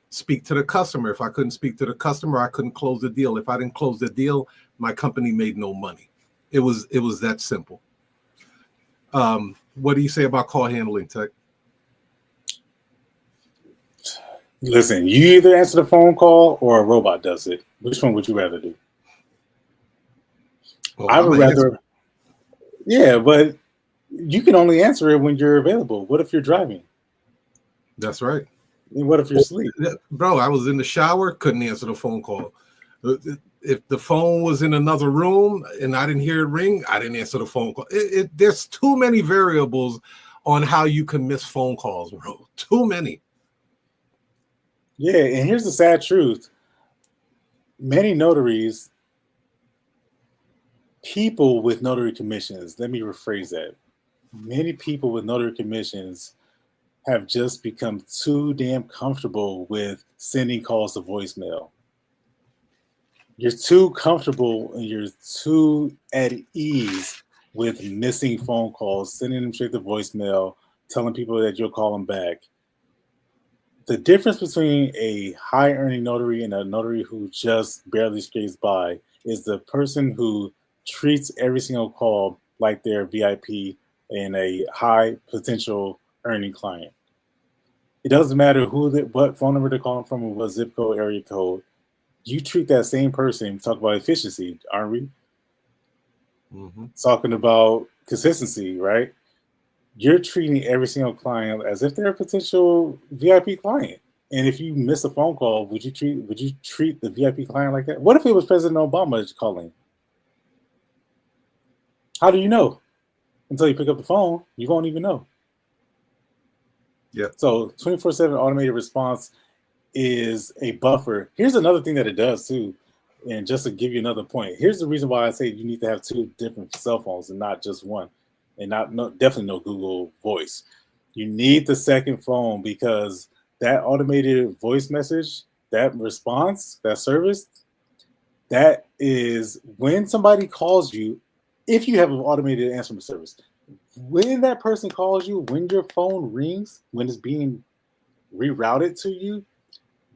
I: speak to the customer. If I couldn't speak to the customer, I couldn't close the deal. If I didn't close the deal, my company made no money. It was that simple. What do you say about call handling, Tech?
H: Listen, you either answer the phone call or a robot does it. Which one would you rather do?
I: Well,
H: I would rather. Yeah, but you can only answer it when you're available. What if you're driving?
I: That's right.
H: And what if you're asleep?
I: Bro, I was in the shower, couldn't answer the phone call. If the phone was in another room and I didn't hear it ring, I didn't answer the phone call. There's too many variables on how you can miss phone calls, bro. Too many.
H: Yeah, and here's the sad truth. Many notaries, people with notary commissions, let me rephrase that. Many people with notary commissions have just become too damn comfortable with sending calls to voicemail. You're too comfortable and you're too at ease with missing phone calls, sending them straight to voicemail, telling people that you'll call them back. The difference between a high earning notary and a notary who just barely scrapes by is the person who treats every single call like they're VIP and a high potential earning client. It doesn't matter what phone number they're calling from or what zip code, area code. You treat that same person. Talk about efficiency, aren't we?
I: Mm-hmm.
H: Talking about consistency, right? You're treating every single client as if they're a potential VIP client. And if you miss a phone call, would you treat the VIP client like that? What if it was President Obama calling? How do you know? Until you pick up the phone, you won't even know.
I: Yeah.
H: So 24/7 automated response is a buffer. Here's another thing that it does too. And just to give you another point, here's the reason why I say you need to have two different cell phones and not just one, and definitely no Google Voice. You need the second phone because that automated voice message, that response, that service, that is when somebody calls you, if you have an automated answering service, when that person calls you, when your phone rings, when it's being rerouted to you,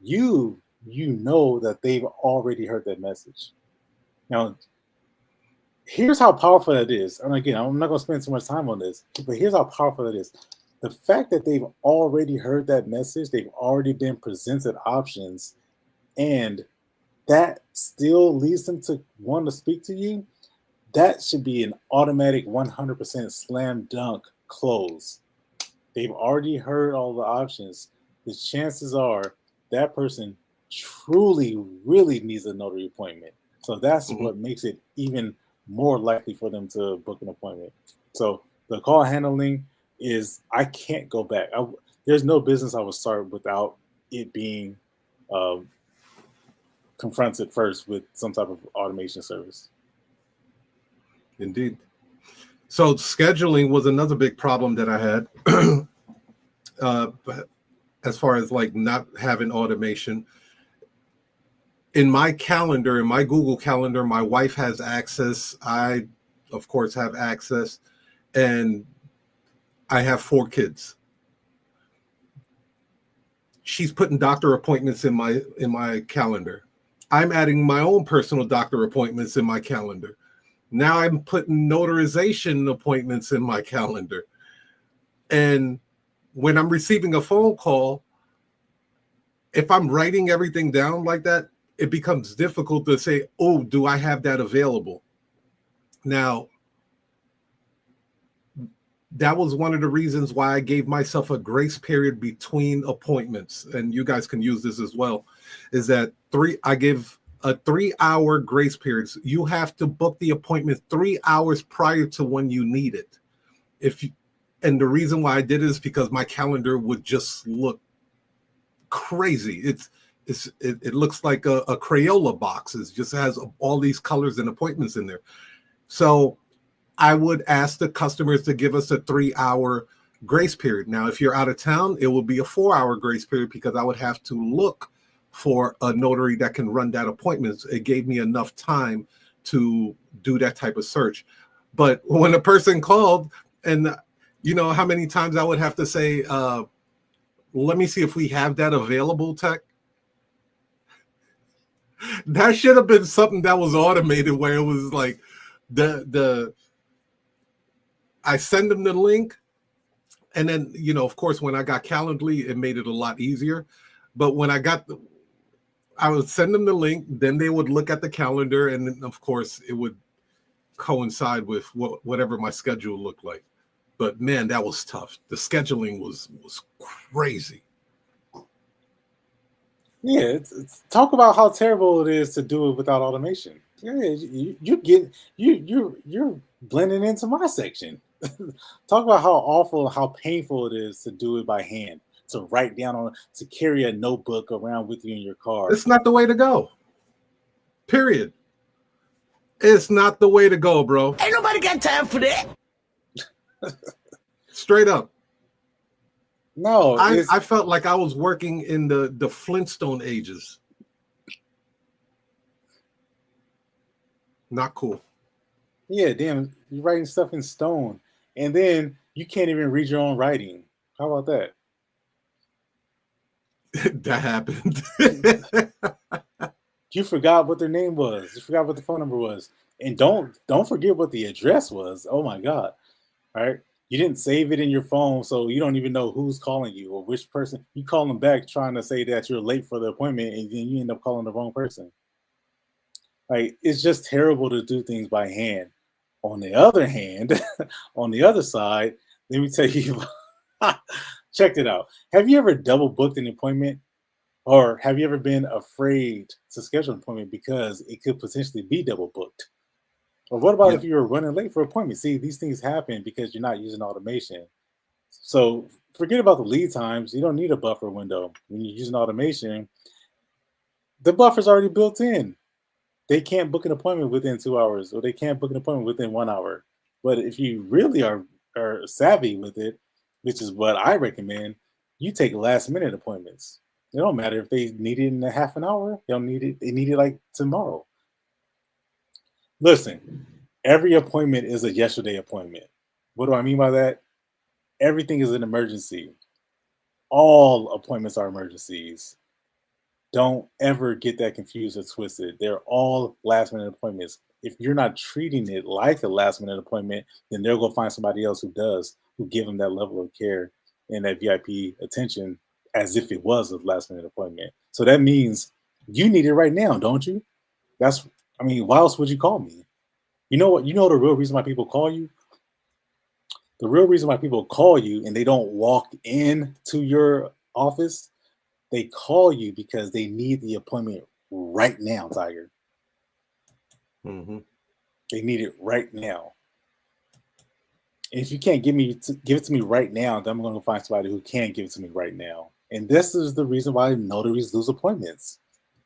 H: you know that they've already heard that message. Now, here's how powerful that is. And again, I'm not going to spend too much time on this, but here's how powerful it is. The fact that they've already heard that message, they've already been presented options, and that still leads them to want to speak to you. that should be an automatic 100% slam dunk close. They've already heard all the options. The chances are that person truly, really needs a notary appointment. So that's what makes it even more likely for them to book an appointment. So the call handling is, I can't go back. There's no business I would start without it being um, confronted first with some type of automation service.
I: Indeed. So scheduling was another big problem that I had. As far as like not having automation in my calendar, in my Google Calendar, my wife has access. I, of course, have access, and I have 4 kids. She's putting doctor appointments in my calendar. I'm adding my own personal doctor appointments in my calendar. Now I'm putting notarization appointments in my calendar. And when I'm receiving a phone call, if I'm writing everything down like that, it becomes difficult to say, oh, do I have that available? Now, that was one of the reasons why I gave myself a grace period between appointments. And you guys can use this as well, is that I give a 3-hour grace period. You have to book the appointment 3 hours prior to when you need it. And the reason why I did it is because my calendar would just look crazy. It looks like a Crayola box. It just has all these colors and appointments in there. So I would ask the customers to give us a 3-hour grace period. Now, if you're out of town, it will be a 4-hour grace period because I would have to look for a notary that can run that appointment. It gave me enough time to do that type of search. But when a person called, and you know how many times I would have to say, let me see if we have that available, tech. That should have been something that was automated, where it was like I send them the link, and then, you know, of course, when I got Calendly, it made it a lot easier. But when I would send them the link, then they would look at the calendar, and then, of course, it would coincide with whatever my schedule looked like. But man, that was tough. The scheduling was crazy.
H: Yeah, it's talk about how terrible it is to do it without automation. Yeah, you're blending into my section. Talk about how awful, how painful it is to do it by hand, to write down to carry a notebook around with you in your car.
I: It's not the way to go. Period. It's not the way to go, bro.
J: Ain't nobody got time for that.
I: Straight up.
H: No,
I: I felt like I was working in the Flintstone ages. Not cool.
H: Yeah, damn, you're writing stuff in stone, and then you can't even read your own writing. How about that?
I: That happened.
H: You forgot what their name was. You forgot what the phone number was, and don't forget what the address was. Oh my God! All right. You didn't save it in your phone, so you don't even know who's calling you or which person. You call them back trying to say that you're late for the appointment, and then you end up calling the wrong person. Like, it's just terrible to do things by hand. On the other hand, on the other side, let me tell you, check it out. Have you ever double booked an appointment? Or have you ever been afraid to schedule an appointment because it could potentially be double booked? Or what about if you were running late for an appointment? See, these things happen because you're not using automation. So forget about the lead times. You don't need a buffer window. When you're using automation, the buffer's already built in. They can't book an appointment within 2 hours, or they can't book an appointment within 1 hour. But if you really are savvy with it, which is what I recommend, you take last minute appointments. It don't matter if they need it in a half an hour. They don't need it. They need it like tomorrow. Listen, every appointment is a yesterday appointment. What do I mean by that? Everything is an emergency. All appointments are emergencies. Don't ever get that confused or twisted. They're all last minute appointments. If you're not treating it like a last minute appointment, then they'll go find somebody else who does, who give them that level of care and that VIP attention as if it was a last minute appointment. So that means you need it right now, don't you? Why else would you call me? You know what? You know the real reason why people call you? The real reason why people call you and they don't walk in to your office, they call you because they need the appointment right now, Tiger.
I: Mm-hmm.
H: They need it right now. And if you can't give it to me right now, then I'm going to find somebody who can give it to me right now. And this is the reason why notaries lose appointments.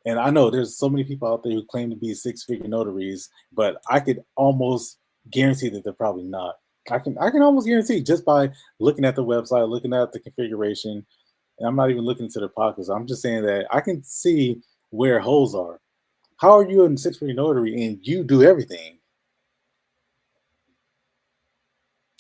H: And I know there's so many people out there who claim to be six-figure notaries, but I could almost guarantee that they're probably not. I can almost guarantee just by looking at the website, looking at the configuration, and I'm not even looking into their pockets. I'm just saying that I can see where holes are. How are you a six-figure notary and you do everything?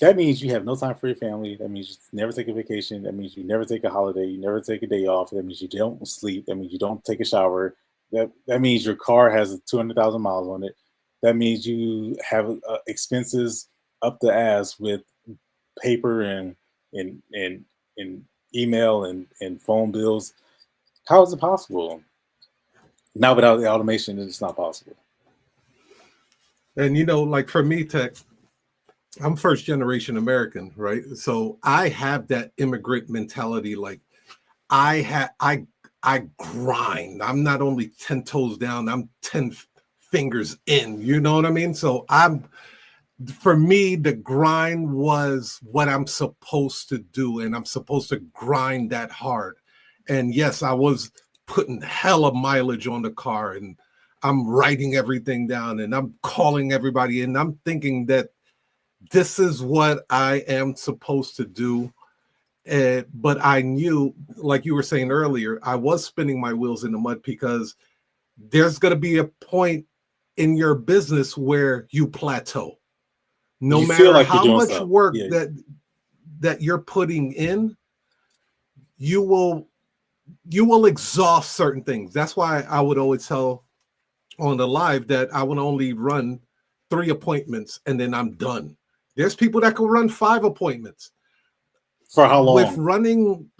H: That means you have no time for your family. That means you never take a vacation. That means you never take a holiday. You never take a day off. That means you don't sleep. That means you don't take a shower. That means your car has 200,000 miles on it. That means you have expenses up the ass with paper and email and phone bills. How is it possible? Now without the automation, it's not possible.
I: And like for me, Tech, I'm first generation American, right? So I have that immigrant mentality. Like I grind. I'm not only 10 toes down, I'm 10 fingers in. You know what I mean? So for me, the grind was what I'm supposed to do, and I'm supposed to grind that hard. And yes, I was putting hella mileage on the car, and I'm writing everything down, and I'm calling everybody, and I'm thinking that this is what I am supposed to do. But I knew, like you were saying earlier, I was spinning my wheels in the mud because there's going to be a point in your business where you plateau. No
H: You feel
I: matter
H: like you're
I: how
H: doing
I: much
H: something.
I: work
H: Yeah.
I: that you're putting in, you will exhaust certain things. That's why I would always tell on the live that I would only run 3 appointments and then I'm done. There's people that can run 5 appointments.
H: For how long?
I: With running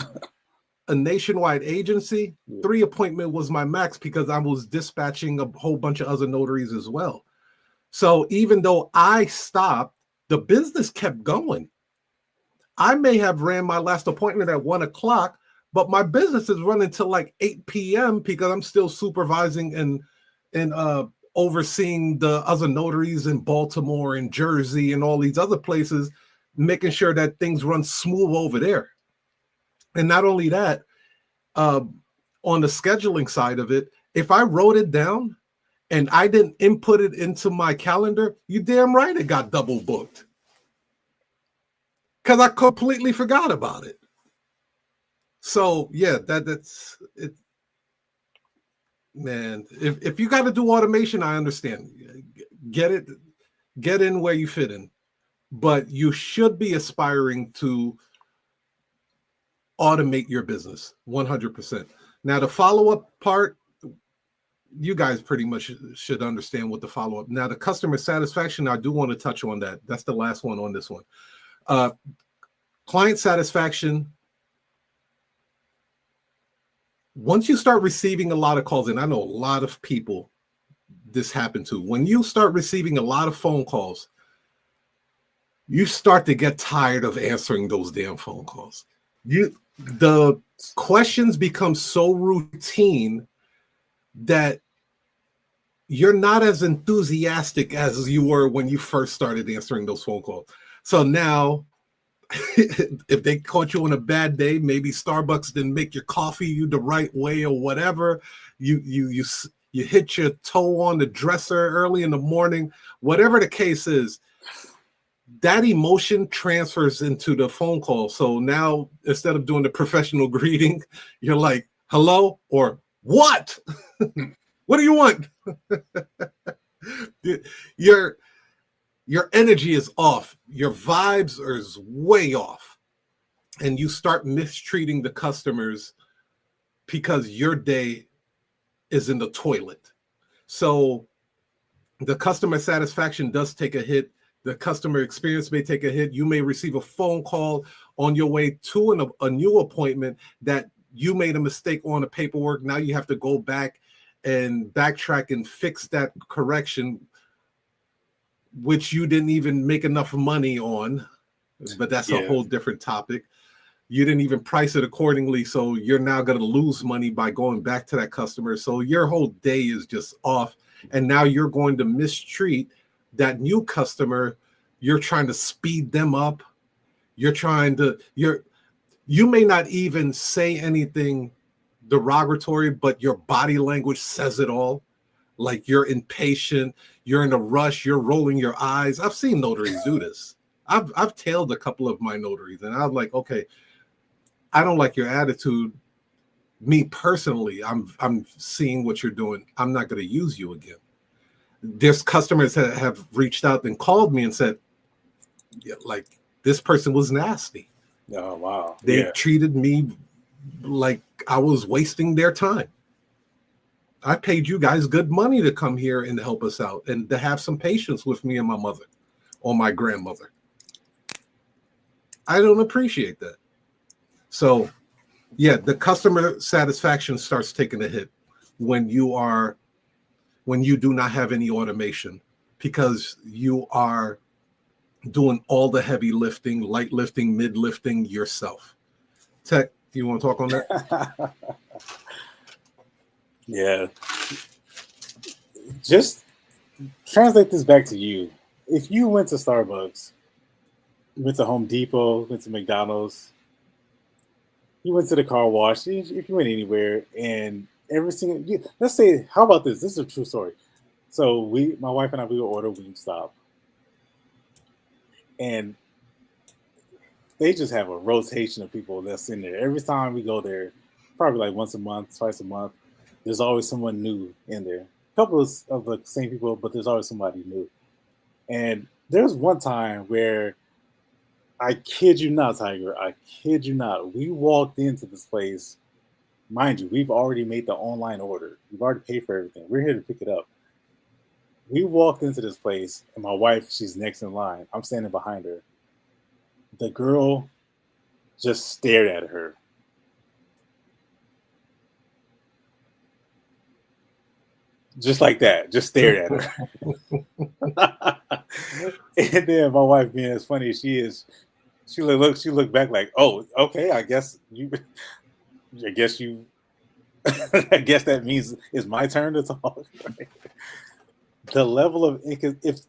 I: a nationwide agency, 3 appointment was my max because I was dispatching a whole bunch of other notaries as well. So even though I stopped, the business kept going. I may have ran my last appointment at 1 o'clock, but my business is running till like 8 p.m. because I'm still supervising and overseeing the other notaries in Baltimore and Jersey and all these other places, making sure that things run smooth over there. And not only that, on the scheduling side of it, if I wrote it down and I didn't input it into my calendar, you damn right it got double booked. Because I completely forgot about it. So yeah, that's it. Man, if you got to do automation, I understand. Get in where you fit in. But you should be aspiring to automate your business 100%. Now, the follow-up part, you guys pretty much should understand what the follow-up. Now, the customer satisfaction, I do want to touch on that. That's the last one on this one. Client satisfaction. Once you start receiving a lot of calls, and I know a lot of people this happened to, when you start receiving a lot of phone calls, you start to get tired of answering those damn phone calls. The questions become so routine that you're not as enthusiastic as you were when you first started answering those phone calls. So now, if they caught you on a bad day, maybe Starbucks didn't make your coffee you the right way or whatever, you hit your toe on the dresser early in the morning, whatever the case is, that emotion transfers into the phone call. So now instead of doing the professional greeting, you're like, hello, or what? What do you want? Your energy is off. Your vibes are way off. And you start mistreating the customers because your day is in the toilet. So the customer satisfaction does take a hit. The customer experience may take a hit. You may receive a phone call on your way to a new appointment that you made a mistake on the paperwork. Now you have to go back and backtrack and fix that correction. which you didn't even make enough money on, but that's a
H: Yeah.
I: whole different topic. You didn't even price it accordingly, so you're now going to lose money by going back to that customer. So your whole day is just off, and now you're going to mistreat that new customer. You're trying to speed them up. You may not even say anything derogatory, but your body language says it all. Like you're impatient, you're in a rush, you're rolling your eyes. I've seen notaries do this. I've tailed a couple of my notaries, and I was like, okay, I don't like your attitude. Me personally, I'm seeing what you're doing. I'm not going to use you again. There's customers that have reached out and called me and said, yeah, like, this person was nasty.
H: Oh wow.
I: They
H: Yeah.
I: treated me like I was wasting their time. I paid you guys good money to come here and help us out and to have some patience with me and my mother or my grandmother. I don't appreciate that. So, yeah, the customer satisfaction starts taking a hit when you do not have any automation, because you are doing all the heavy lifting, light lifting, mid lifting yourself. Tech, do you want to talk on that?
H: Yeah. Just translate this back to you. If you went to Starbucks, you went to Home Depot, went to McDonald's, you went to the car wash, if you went anywhere, and every single, let's say, how about this? This is a true story. So my wife and I, we would order Wingstop, and they just have a rotation of people that's in there. Every time we go there, probably like once a month, twice a month, there's always someone new in there. A couple of the same people, but there's always somebody new. And there's one time where, I kid you not, Tiger, I kid you not, we walked into this place. Mind you, we've already made the online order. We've already paid for everything. We're here to pick it up. We walked into this place, and my wife, she's next in line. I'm standing behind her. The girl just stared at her. Just like that, just stared at her. And then my wife, being as funny as she is, she looked back like, oh, okay, I guess you I guess that means it's my turn to talk. The level of, if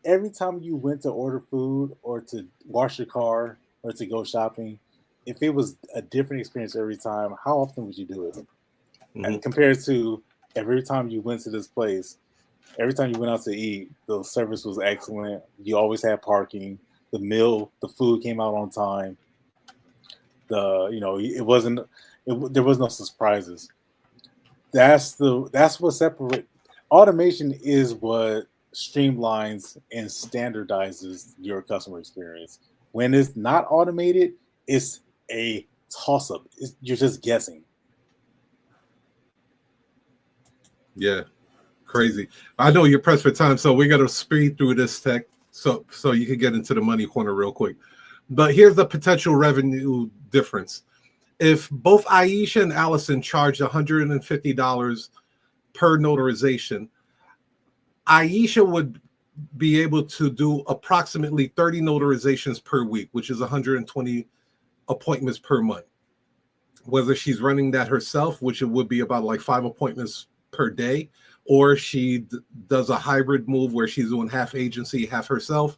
H: every time you went to order food or to wash your car or to go shopping, if it was a different experience every time, how often would you do it? And compared to every time you went to this place, every time you went out to eat, the service was excellent. You always had parking. The food came out on time. There was no surprises. That's what separates. Automation is what streamlines and standardizes your customer experience. When it's not automated, it's a toss up. You're just guessing.
I: Yeah, crazy. I know you're pressed for time, so we're gonna speed through this, Tech, so you can get into the money corner real quick. But here's the potential revenue difference. If both Aisha and Allison charged $150 per notarization, Aisha would be able to do approximately 30 notarizations per week, which is 120 appointments per month. Whether she's running that herself, which it would be about like 5 appointments per day, or she does a hybrid move where she's doing half agency, half herself.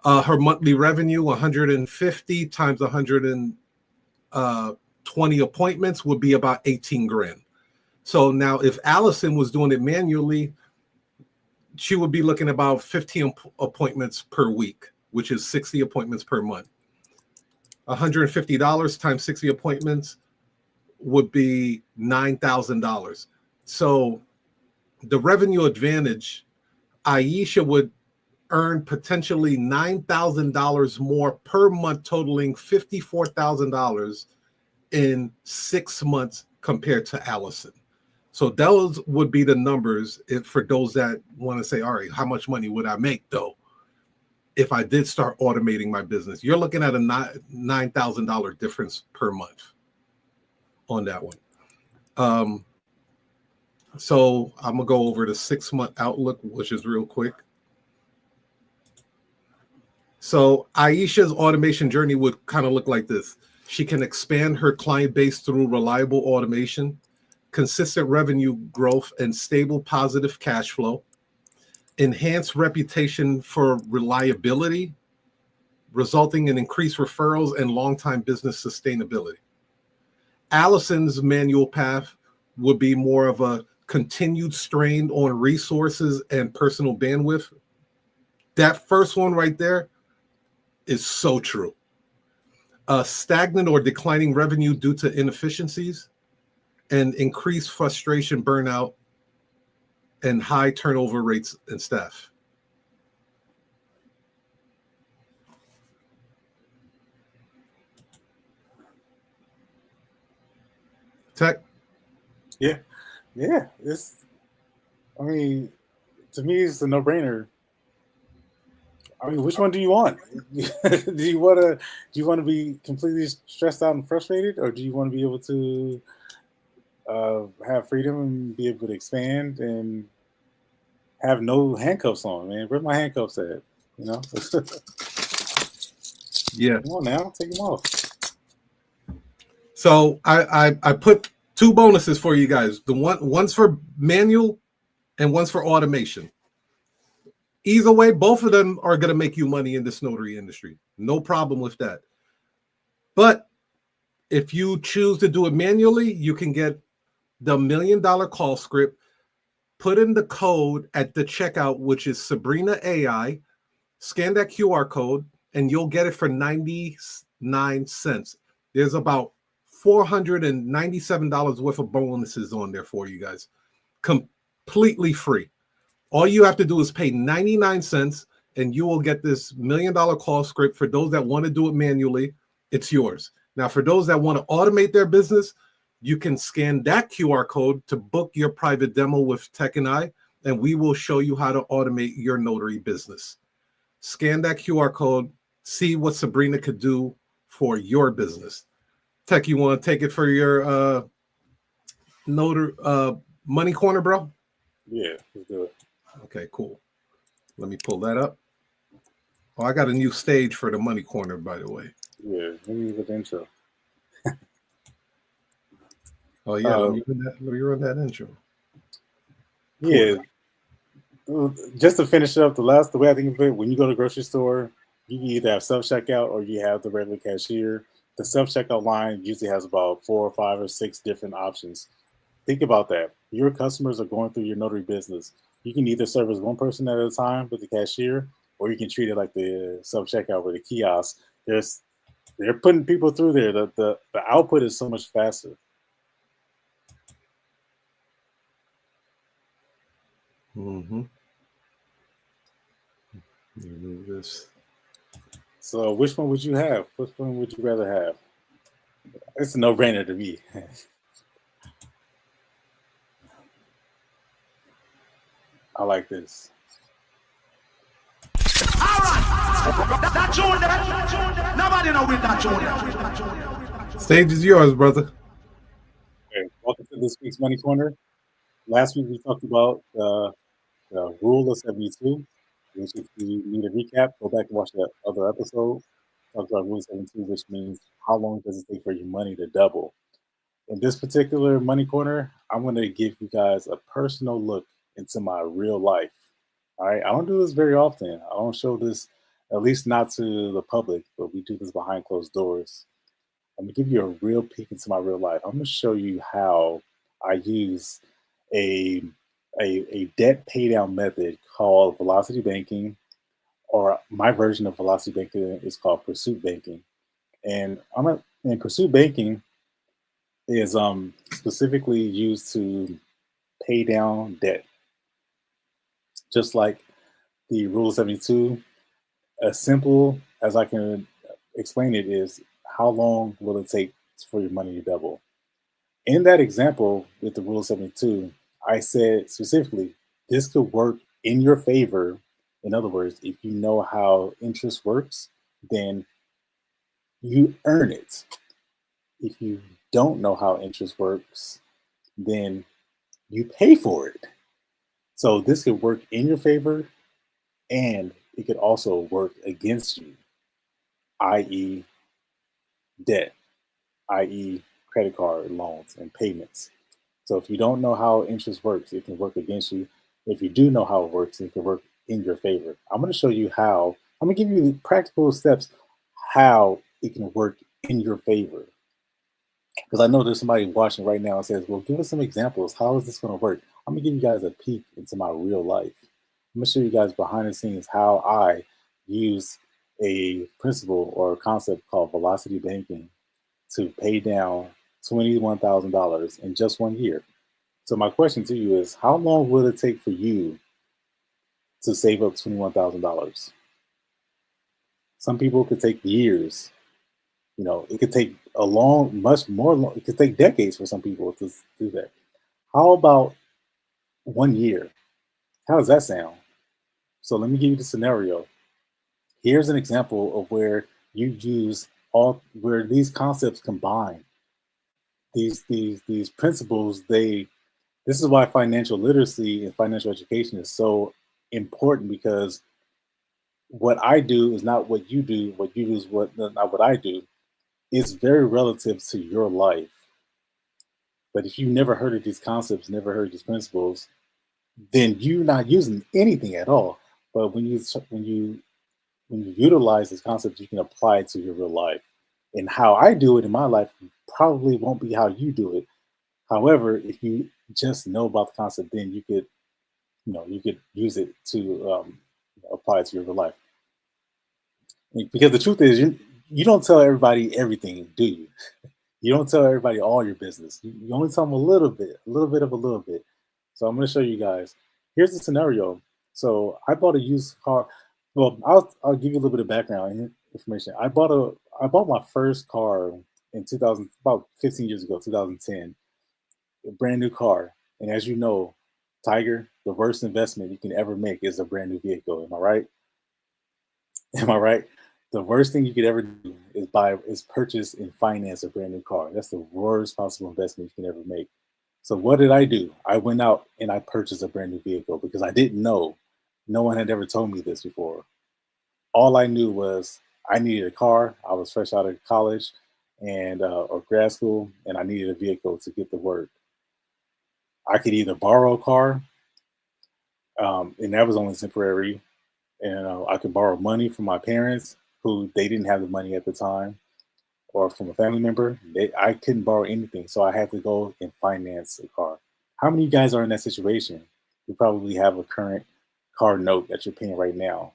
I: Her monthly revenue, 150 times 120 appointments, would be about 18 grand. So now if Allison was doing it manually, she would be looking about 15 appointments per week, which is 60 appointments per month. $150 times 60 appointments would be $9,000. So the revenue advantage, Aisha would earn potentially $9,000 more per month, totaling $54,000 in 6 months compared to Allison. So those would be the numbers for those that want to say, all right, how much money would I make though if I did start automating my business? You're looking at a $9,000 difference per month on that one. So I'm gonna go over the 6 month outlook, which is real quick. So Aisha's automation journey would kind of look like this. She can expand her client base through reliable automation, consistent revenue growth, and stable positive cash flow, enhance reputation for reliability, resulting in increased referrals and long-time business sustainability. Allison's manual path would be more of a continued strain on resources and personal bandwidth. That first one right there is so true. Stagnant or declining revenue due to inefficiencies and increased frustration, burnout, and high turnover rates in staff. Tech?
H: Yeah. I mean, to me, it's a no-brainer. I mean, which one do you want? do you want to be completely stressed out and frustrated, or do you want to be able to have freedom and be able to expand and have no handcuffs on? Man, where my handcuffs at? You know?
I: Yeah.
H: Come on now, take them off.
I: So I put two bonuses for you guys. One's for manual and one's for automation. Either way, both of them are going to make you money in this notary industry. No problem with that. But if you choose to do it manually, you can get the $1 million call script, put in the code at the checkout, which is Sabrina AI, scan that QR code, and you'll get it for 99 cents. There's about $497 worth of bonuses on there for you guys. Completely free. All you have to do is pay 99 cents and you will get this $1 million call script. For those that want to do it manually, it's yours. Now, for those that want to automate their business, you can scan that QR code to book your private demo with Tech and I, and we will show you how to automate your notary business. Scan that QR code, see what Sabrina could do for your business. Tech, you want to take it for your notary money corner, bro?
H: Yeah, let's do it.
I: Okay, cool. Let me pull that up. Oh, I got a new stage for the money corner, by the way.
H: Yeah, let me get the intro.
I: Oh yeah, let me run that intro.
H: Yeah. Cool. Just to finish up, the way I think of it, when you go to the grocery store, you can either have self-checkout or you have the regular cashier. The self-checkout line usually has about 4 or 5 or 6 different options. Think about that. Your customers are going through your notary business. You can either service one person at a time with the cashier, or you can treat it like the self-checkout with the kiosk. They're putting people through there. The output is so much faster.
I: Mm-hmm. Remove this.
H: So which one would you have? Which one would you rather have? It's a no-brainer to me. I like this.
J: All right. That tune there. Nobody know with that tune.
I: Stage is yours, brother.
H: Okay, welcome to this week's Money Corner. Last week we talked about the rule of 72. Which, if you need a recap, go back and watch that other episode. Talked about rule 72, which means how long does it take for your money to double. In this particular Money Corner, I'm going to give you guys a personal look into my real life. All right, I don't do this very often. I don't show this, at least not to the public, but we do this behind closed doors. I'm gonna give you a real peek into my real life. I'm gonna show you how I use a debt pay down method called velocity banking, or my version of velocity banking is called pursuit banking. And pursuit banking is specifically used to pay down debt, just like the Rule 72. As simple as I can explain it is, how long will it take for your money to double? In that example with the Rule 72, I said specifically, this could work in your favor. In other words, if you know how interest works, then you earn it. If you don't know how interest works, then you pay for it. So this could work in your favor and it could also work against you, i.e., debt, i.e., credit card loans and payments. So if you don't know how interest works, it can work against you. If you do know how it works, it can work in your favor. I'm going to show you how. I'm going to give you the practical steps how it can work in your favor. Because I know there's somebody watching right now and says, well, give us some examples. How is this going to work? I'm going to give you guys a peek into my real life. I'm going to show you guys behind the scenes how I use a principle or a concept called velocity banking to pay down $21,000 in just 1 year. So my question to you is, how long will it take for you to save up $21,000? Some people could take years. You know, it could take a long, much more long, it could take decades for some people to do that. How about 1 year? How does that sound? So let me give you the scenario. Here's an example of where you use where these concepts combine. These principles, this is why financial literacy and financial education is so important, because what I do is not what you do. What you do is not what I do. It's very relative to your life. But if you never heard of these concepts, never heard these principles, then you're not using anything at all. But when you utilize these concepts, you can apply it to your real life. And how I do it in my life probably won't be how you do it. However, if you just know about the concept, then you could use it to apply it to your real life. Because the truth is, you don't tell everybody everything, do you? You don't tell everybody all your business. You only tell them a little bit of a little bit. So I'm going to show you guys. Here's the scenario. So I bought a used car. Well, I'll give you a little bit of background information. I bought my first car in 2000, about 15 years ago, 2010, a brand new car. And as you know, Tiger, the worst investment you can ever make is a brand new vehicle. Am I right? Am I right? The worst thing you could ever do is purchase and finance a brand new car. That's the worst possible investment you can ever make. So what did I do? I went out and I purchased a brand new vehicle because I didn't know. No one had ever told me this before. All I knew was I needed a car. I was fresh out of college and or grad school, and I needed a vehicle to get to work. I could either borrow a car, and that was only temporary, and I could borrow money from my parents who they didn't have the money at the time, or from a family member. I couldn't borrow anything, so I had to go and finance a car. How many of you guys are in that situation? You probably have a current car note that you're paying right now.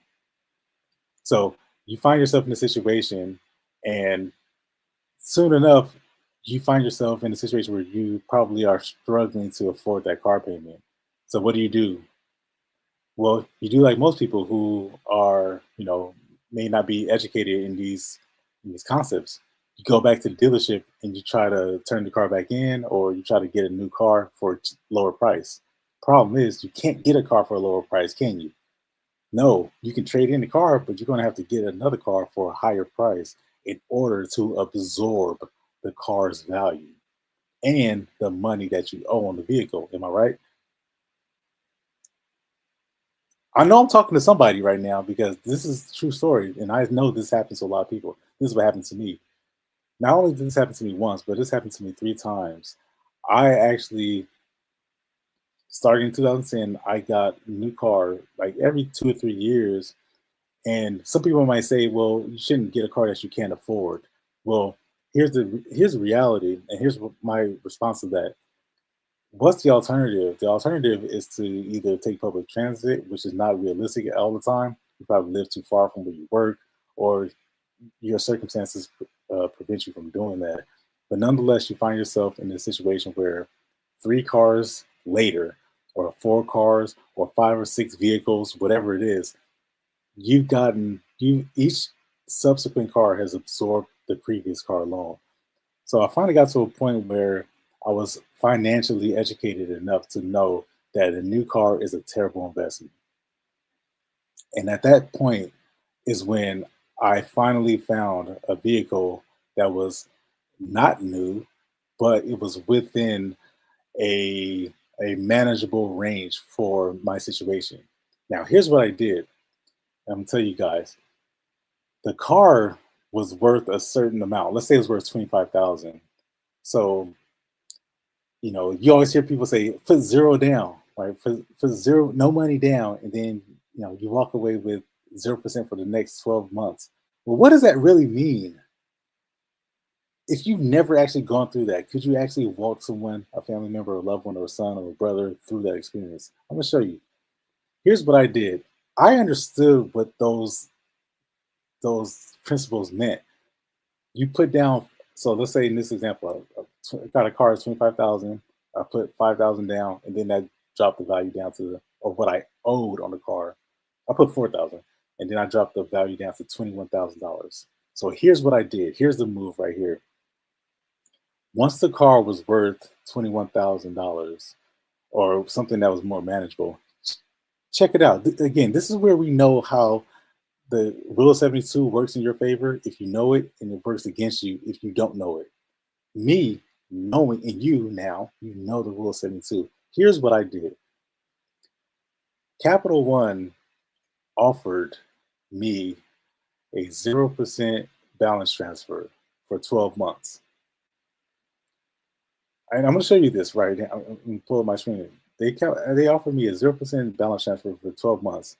H: So you find yourself in a situation, and soon enough, you find yourself in a situation where you probably are struggling to afford that car payment. So what do? Well, you do like most people who are, may not be educated in these concepts. You go back to the dealership and you try to turn the car back in, or you try to get a new car for a lower price. Problem is, you can't get a car for a lower price, can you? No, you can trade in the car, but you're going to have to get another car for a higher price in order to absorb the car's value and the money that you owe on the vehicle. Am I right? I know I'm talking to somebody right now because this is a true story, and I know this happens to a lot of people. This is what happened to me. Not only did this happen to me once, but this happened to me 3 times. I actually, starting in 2010, I got a new car like every 2 or 3 years. And some people might say, well, you shouldn't get a car that you can't afford. Well, here's the reality, and here's my response to that. What's the alternative? The alternative is to either take public transit, which is not realistic all the time. You probably live too far from where you work, or your circumstances prevent you from doing that. But nonetheless, you find yourself in a situation where 3 cars later, or 4 cars, or 5 or 6 vehicles, whatever it is, each subsequent car has absorbed the previous car loan. So I finally got to a point where I was financially educated enough to know that a new car is a terrible investment. And at that point is when I finally found a vehicle that was not new, but it was within a a manageable range for my situation. Now, here's what I did. I'm gonna tell you guys, the car was worth a certain amount. Let's say it was worth 25,000. So, you always hear people say, put zero down, right? Put zero, no money down, and then you walk away with 0% for the next 12 months. Well, what does that really mean? If you've never actually gone through that, could you actually walk someone, a family member, a loved one, or a son or a brother through that experience? I'm gonna show you. Here's what I did. I understood what those principles meant. You put down, so let's say in this example, I got a car at 25,000. I put 5,000 down, and then that dropped the value down to or what I owed on the car. I put 4,000, and then I dropped the value down to $21,000. So here's what I did. Here's the move right here. Once the car was worth $21,000 or something that was more manageable, check it out. Again, this is where we know how the rule of 72 works in your favor if you know it, and it works against you if you don't know it. Me knowing, and you now, you know the rule of 72. Here's what I did. Capital One offered me a 0% balance transfer for 12 months. And I'm going to show you this right now. I'm going to pull up my screen. They offered me a 0% balance transfer for 12 months.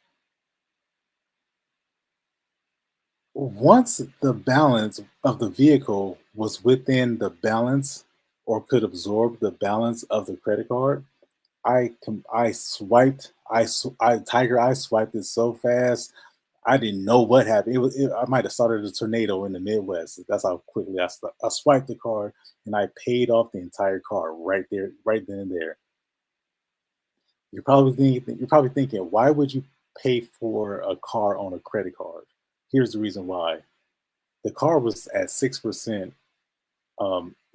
H: Once the balance of the vehicle was within the balance or could absorb the balance of the credit card, I swiped I swiped it so fast. I didn't know what happened. I might have started a tornado in the Midwest. That's how quickly I swiped the card, and I paid off the entire car right there, right then and there. You're probably thinking, why would you pay for a car on a credit card? Here's the reason why. The car was at 6%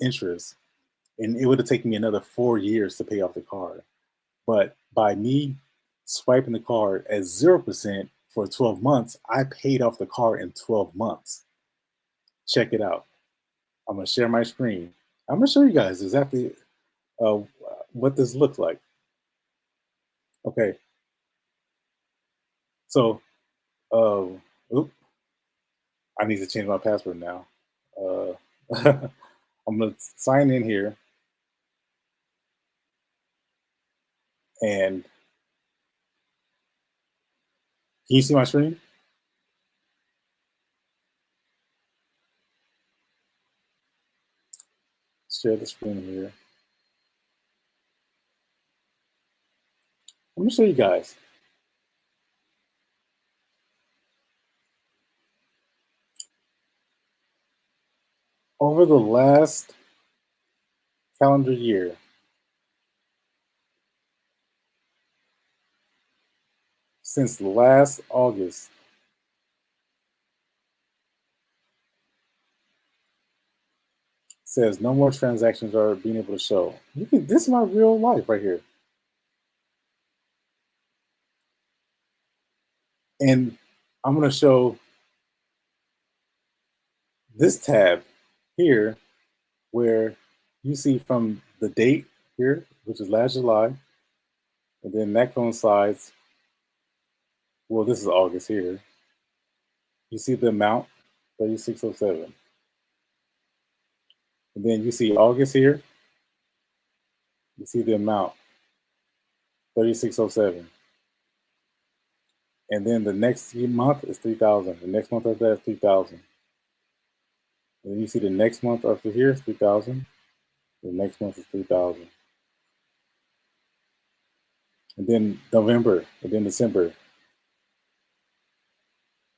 H: interest, and it would have taken me another 4 years to pay off the car. But by me swiping the card at 0% for 12 months, I paid off the car in 12 months. Check it out. I'm going to share my screen. I'm going to show you guys exactly what this looks like. Okay. So, I need to change my password now. I'm going to sign in here. And can you see my screen? Share the screen here. Let me show you guys. Over the last calendar year, since last August, says no more transactions are being able to show. This is my real life right here. And I'm going to show this tab here where you see from the date here, which is last July, and then that coincides, well, this is August here. You see the amount, 3607. And then you see August here. You see the amount, 3607. And then the next month is 3,000. The next month after that is 3,000. And then you see the next month after here is 3,000. The next month is 3,000. And then November, and then December.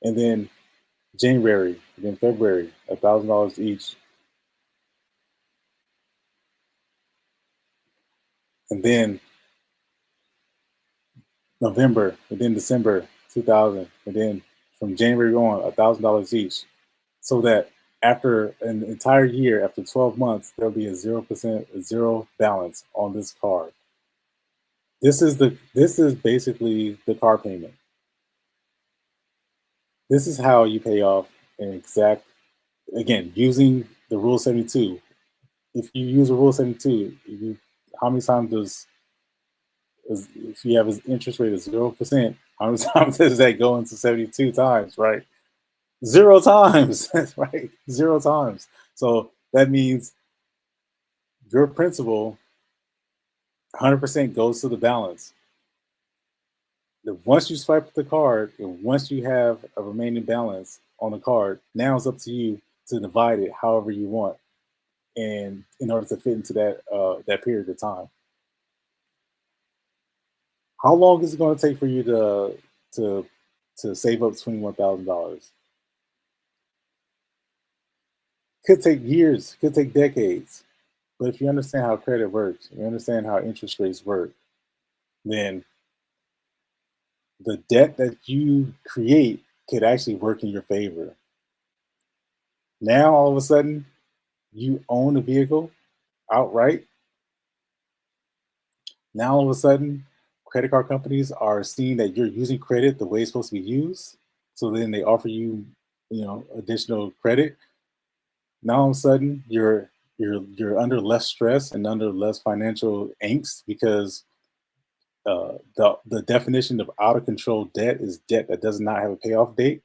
H: And then January, and then February, $1,000 each. And then November, and then December, 2,000. And then from January on, $1,000 each. So that after an entire year, after 12 months, there'll be a 0%, zero balance on this card. This is basically the car payment. This is how you pay off an exact, again, using the Rule 72. If you use a Rule 72, how many times if you have an interest rate of 0%, How many times does that go into 72 times, right? 0 times. That's right. 0 times. So that means your principal 100% goes to the balance. Once you swipe the card and once you have a remaining balance on the card, now it's up to you to divide it however you want, and in order to fit into that period of time. How long is it going to take for you to save up $21,000? Could take years, could take decades. But if you understand how credit works, you understand how interest rates work, then the debt that you create could actually work in your favor. Now, all of a sudden, you own a vehicle outright. Now, all of a sudden, credit card companies are seeing that you're using credit the way it's supposed to be used. So then they offer you, additional credit. Now, all of a sudden, you're under less stress and under less financial angst because the definition of out of control debt is debt that does not have a payoff date.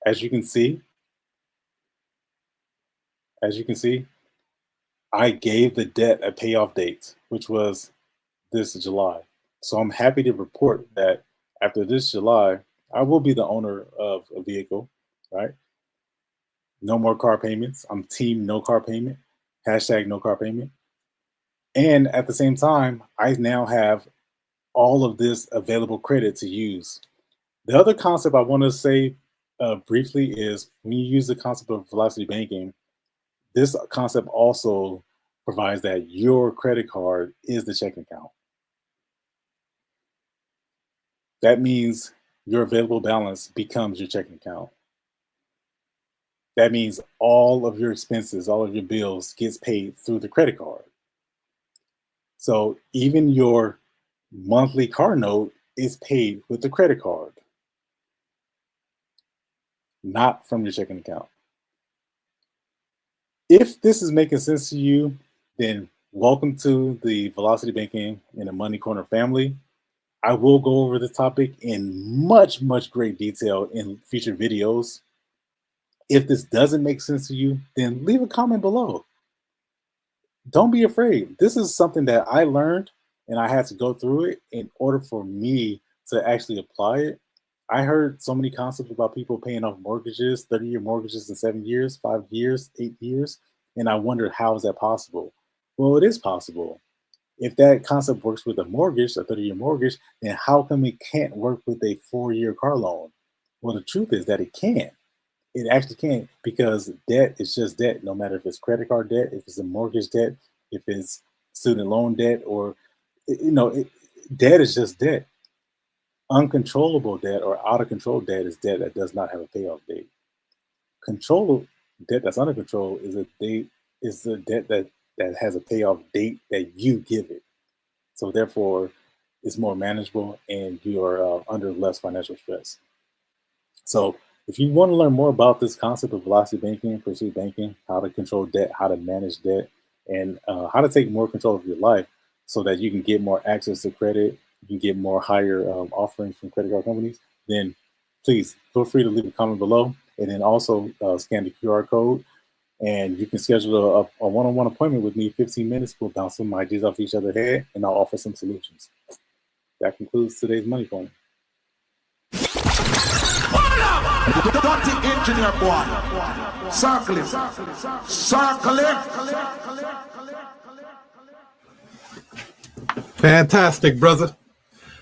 H: As you can see, as you can see, I gave the debt a payoff date, which was this July. So I'm happy to report that after this July, I will be the owner of a vehicle, right? No more car payments. I'm team no car payment, hashtag no car payment. And at the same time, I now have all of this available credit to use. The other concept I want to say briefly is when you use the concept of velocity banking, this concept also provides that your credit card is the checking account. That means your available balance becomes your checking account. That means all of your expenses, all of your bills gets paid through the credit card. So even your monthly car note is paid with the credit card, not from your checking account. If this is making sense to you, then welcome to the Velocity Banking and the Money Corner family. I will go over this topic in much, much great detail in future videos. If this doesn't make sense to you, then leave a comment below. Don't be afraid. This is something that I learned and I had to go through it in order for me to actually apply it. I heard so many concepts about people paying off mortgages, 30-year mortgages in 7 years, 5 years, 8 years. And I wondered, how is that possible? Well, it is possible. If that concept works with a mortgage, a 30-year mortgage, then how come it can't work with a 4-year car loan? Well, the truth is that it can. It actually can, because debt is just debt, no matter if it's credit card debt, if it's a mortgage debt, if it's student loan debt, or, debt is just debt. Uncontrollable debt or out of control debt is debt that does not have a payoff date. Control debt that's under control is a debt that has a payoff date that you give it. So therefore, it's more manageable and you are under less financial stress. So if you want to learn more about this concept of velocity banking, pursuit banking, how to control debt, how to manage debt, and how to take more control of your life so that you can get more access to credit, you can get more higher offerings from credit card companies, then please feel free to leave a comment below. And then also scan the QR code, and you can schedule a one-on-one appointment with me, 15 minutes. We'll bounce some ideas off each other's head, and I'll offer some solutions. That concludes today's Money Corner.
J: Dirty engineer boy. Circle it. Circle it.
I: Fantastic, brother.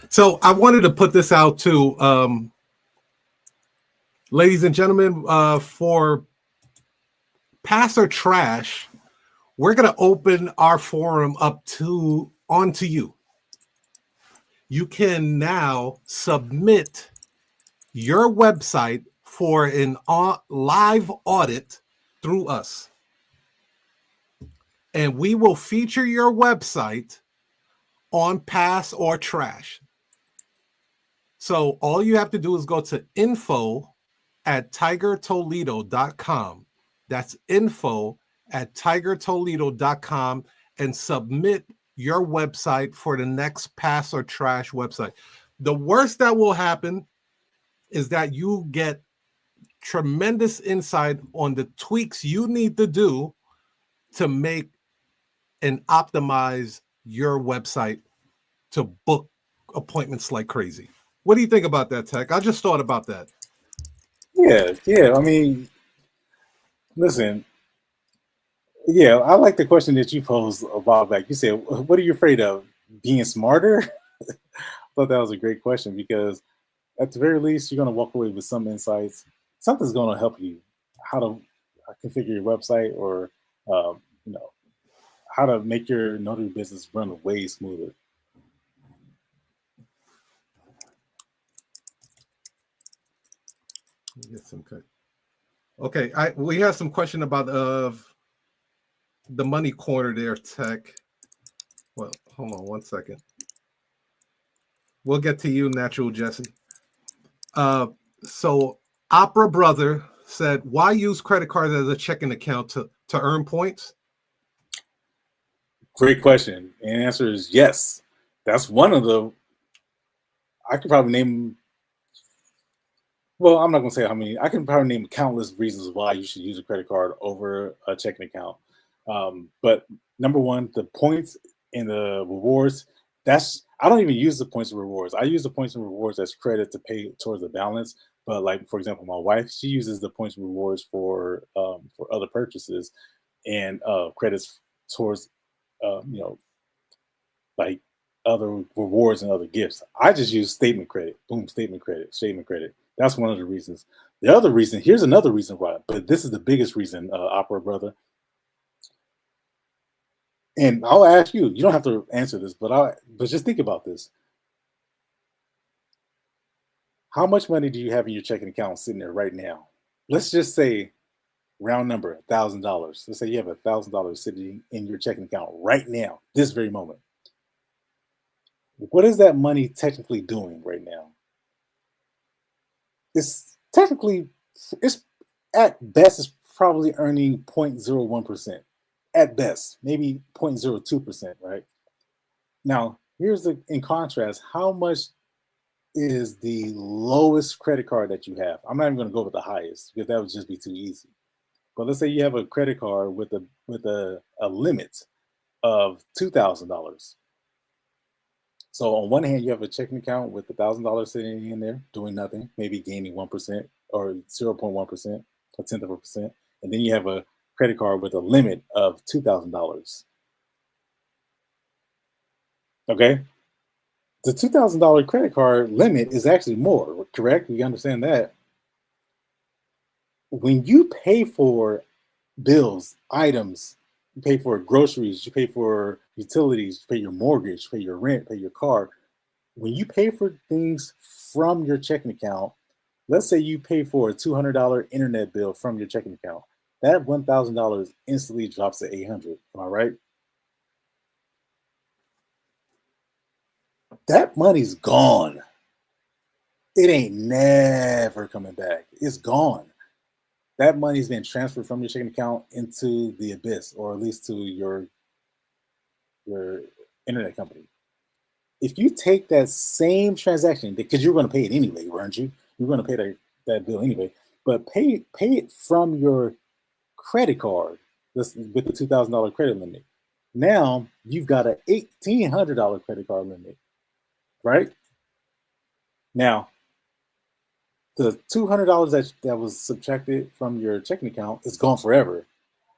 I: So I wanted to put this out to ladies and gentlemen, for Pass or Trash, we're going to open our forum up onto you. You can now submit your website for an live audit through us. And we will feature your website on Pass or Trash. So all you have to do is go to info@tigertoledo.com. That's info@tigertoledo.com and submit your website for the next Pass or Trash website. The worst that will happen is that you get tremendous insight on the tweaks you need to do to make and optimize your website to book appointments like crazy. What do you think about that, Tech? I just thought about that.
H: Yeah. I mean, listen. Yeah, I like the question that you posed a while back. You said, "What are you afraid of? Being smarter?" I thought that was a great question because, at the very least, you're going to walk away with some insights. Something's going to help you how to configure your website, or you know, how to make your notary business run way smoother.
I: Get some cut. Okay, we have some question about the money corner there, Tech. Well, hold on one second. We'll get to you, Natural Jesse. So Opera Brother said, why use credit cards as a checking account to earn points?
H: Great question. And the answer is yes. That's one of the, I could probably name, well, I'm not going to say how many. I can probably name countless reasons why you should use a credit card over a checking account. But number one, the points and the rewards, I don't even use the points and rewards. I use the points and rewards as credit to pay towards the balance. But like, for example, my wife, she uses the points and rewards for other purchases and credits towards, you know, like other rewards and other gifts. I just use statement credit. Boom, statement credit, statement credit. That's one of the reasons. The other reason, here's another reason why, but this is the biggest reason, Opera Brother. And I'll ask you, you don't have to answer this, but just think about this. How much money do you have in your checking account sitting there right now? Let's just say round number, $1,000. Let's say you have $1,000 sitting in your checking account right now, this very moment. What is that money technically doing right now? It's technically, it's at best, it's probably earning 0.01%. At best, maybe 0.02%, right? Now, in contrast, how much is the lowest credit card that you have? I'm not even going to go with the highest because that would just be too easy. But let's say you have a credit card with a limit of $2,000. So on one hand, you have a checking account with $1,000 sitting in there doing nothing, maybe gaining 1% or 0.1%, a tenth of a percent, and then you have a credit card with a limit of $2,000. Okay, the $2,000 credit card limit is actually more, correct? We understand that. When you pay for bills, items, you pay for groceries, you pay for utilities, you pay your mortgage, you pay your rent, pay your car. When you pay for things from your checking account, let's say you pay for a $200 internet bill from your checking account, that $1,000 instantly drops to $800. Am I right? That money's gone. It ain't never coming back. It's gone. That money's been transferred from your checking account into the abyss, or at least to your internet company. If you take that same transaction, because you're going to pay it anyway, weren't you? You're going to pay that bill anyway, but pay it from your credit card with the $2,000 credit limit. Now you've got an $1,800 credit card limit, right? Now the $200 that was subtracted from your checking account is gone forever,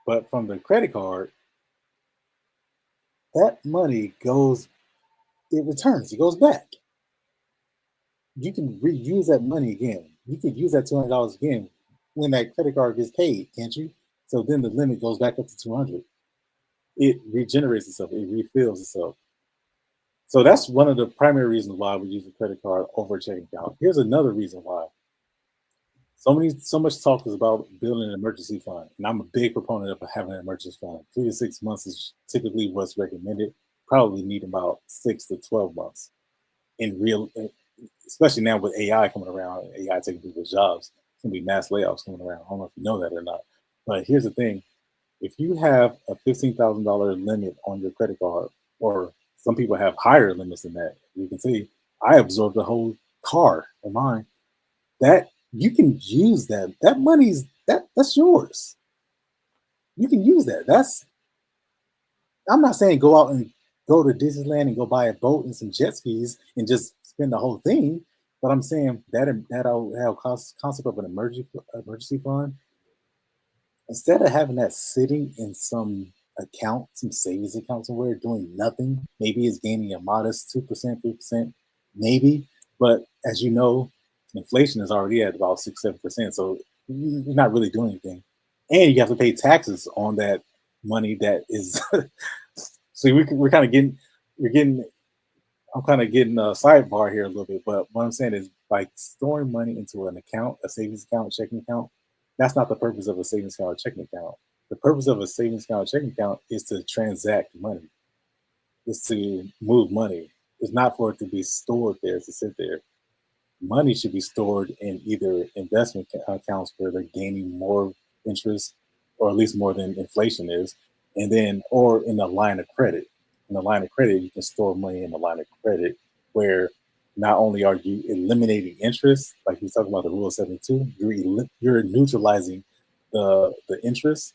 H: but from the credit card, that money it returns, it goes back. You can reuse that money again. You can use that $200 again when that credit card gets paid, can't you? So then the limit goes back up to 200. It regenerates itself. It refills itself. So that's one of the primary reasons why we use a credit card over a checking account. Here's another reason why. So much talk is about building an emergency fund, and I'm a big proponent of having an emergency fund. 3 to 6 months is typically what's recommended. Probably need about 6 to 12 months in real, especially now with AI coming around, AI taking people's jobs. It's gonna be mass layoffs coming around. I don't know if you know that or not, but here's the thing: if you have a $15,000 limit on your credit card, or some people have higher limits than that, you can see I absorbed the whole car of mine. That you can use that. That money's that's yours. You can use that. That's I'm not saying go out and go to Disneyland and go buy a boat and some jet skis and just spend the whole thing. But I'm saying that whole concept of an emergency fund, instead of having that sitting in some account, some savings account somewhere doing nothing, maybe it's gaining a modest 2%, 3%, maybe. But as you know, inflation is already at about 6, 7%. So you're not really doing anything. And you have to pay taxes on that money that is so we're kind of getting we're getting I'm kind of getting a sidebar here a little bit, but what I'm saying is like storing money into an account, a savings account, checking account, that's not the purpose of a savings account or checking account. The purpose of a savings account or checking account is to transact money, is to move money. It's not for it to be stored there, to sit there. Money should be stored in either investment accounts where they're gaining more interest, or at least more than inflation is, and then or in a line of credit. In a line of credit, you can store money in a line of credit where not only are you eliminating interest, like we talking about the rule of 72, you're neutralizing the interest.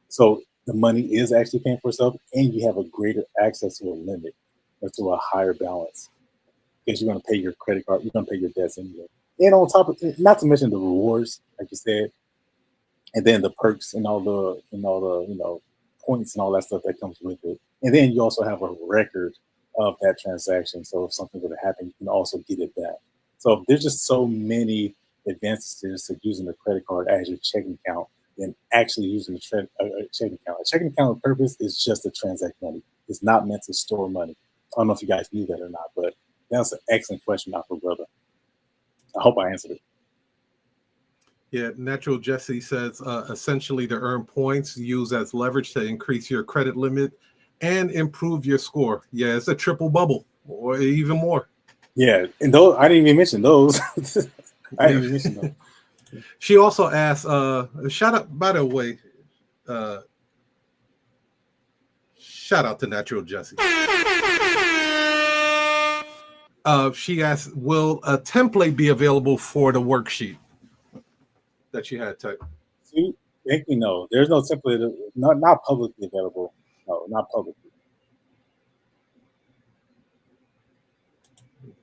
H: So the money is actually paying for itself, and you have a greater access to a limit or to a higher balance because you're going to pay your credit card, you're going to pay your debts anyway. And on top of it, not to mention the rewards, like you said, and then the perks and all the points and all that stuff that comes with it. And then you also have a record of that transaction. So if something were to happen, you can also get it back. So there's just so many advantages to using a credit card as your checking account than actually using a checking account. A checking account purpose is just to transact money. It's not meant to store money. I don't know if you guys knew that or not, but that's an excellent question, Alpha Brother. I hope I answered it.
I: Yeah, Natural Jesse says essentially to earn points, use as leverage to increase your credit limit and improve your score. Yeah, it's a triple bubble or even more.
H: Yeah, and those I didn't even mention those. I didn't even mention those.
I: She also asked, shout out, by the way, shout out to Natural Jesse. She asked, will a template be available for the worksheet that you had typed?
H: See, thank you. No, there's no template, not publicly available. No, not publicly.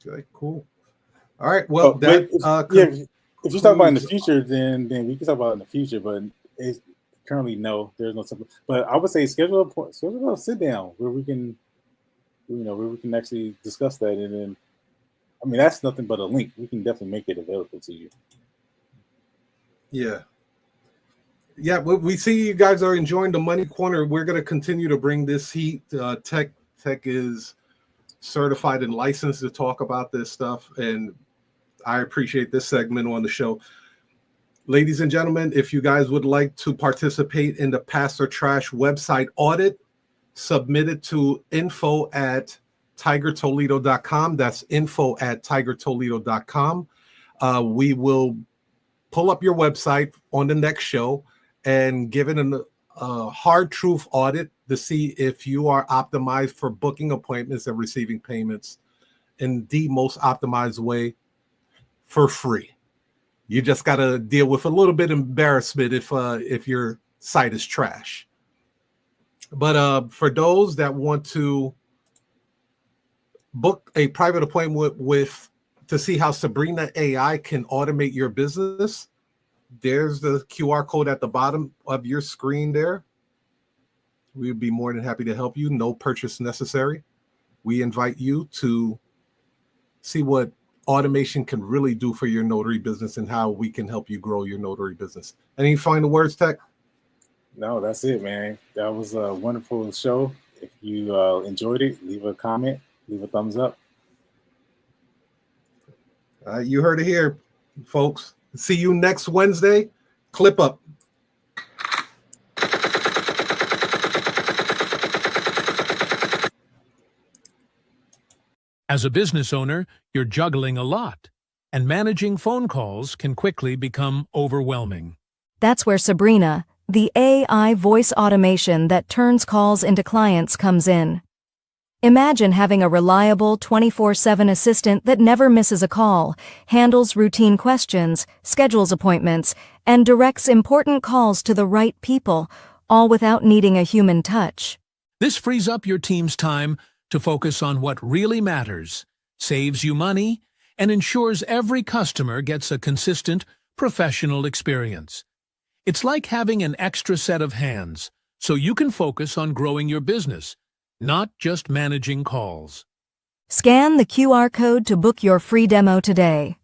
I: Okay, cool. All right. Well,
H: if you talk about in the future, then we can talk about it in the future. But it's, currently, no, there's no template. But I would say schedule a sit down where we can, where we can actually discuss that. And then, I mean, that's nothing but a link. We can definitely make it available to you.
I: Yeah. Yeah, we see you guys are enjoying the Money Corner. We're going to continue to bring this heat. Tech is certified and licensed to talk about this stuff, and I appreciate this segment on the show. Ladies and gentlemen, if you guys would like to participate in the Pass or Trash website audit, submit it to info@tigertoledo.com. That's info@tigertoledo.com. We will pull up your website on the next show and give it a hard truth audit to see if you are optimized for booking appointments and receiving payments in the most optimized way for free. You just got to deal with a little bit of embarrassment if your site is trash. But for those that want to book a private appointment to see how Sabrina AI can automate your business, there's the QR code at the bottom of your screen there. We would be more than happy to help you. No purchase necessary. We invite you to see what automation can really do for your notary business and how we can help you grow your notary business. Any final words, Tech?
H: No, that's it, man. That was a wonderful show. If you enjoyed it, leave a comment, leave a thumbs up.
I: You heard it here, folks. See you next Wednesday. Clip up.
K: As a business owner, you're juggling a lot, and managing phone calls can quickly become overwhelming.
C: That's where Sabrina, the AI voice automation that turns calls into clients, comes in. Imagine having a reliable 24/7 assistant that never misses a call, handles routine questions, schedules appointments, and directs important calls to the right people, all without needing a human touch.
K: This frees up your team's time to focus on what really matters, saves you money, and ensures every customer gets a consistent, professional experience. It's like having an extra set of hands, so you can focus on growing your business, not just managing calls.
C: Scan the QR code to book your free demo today.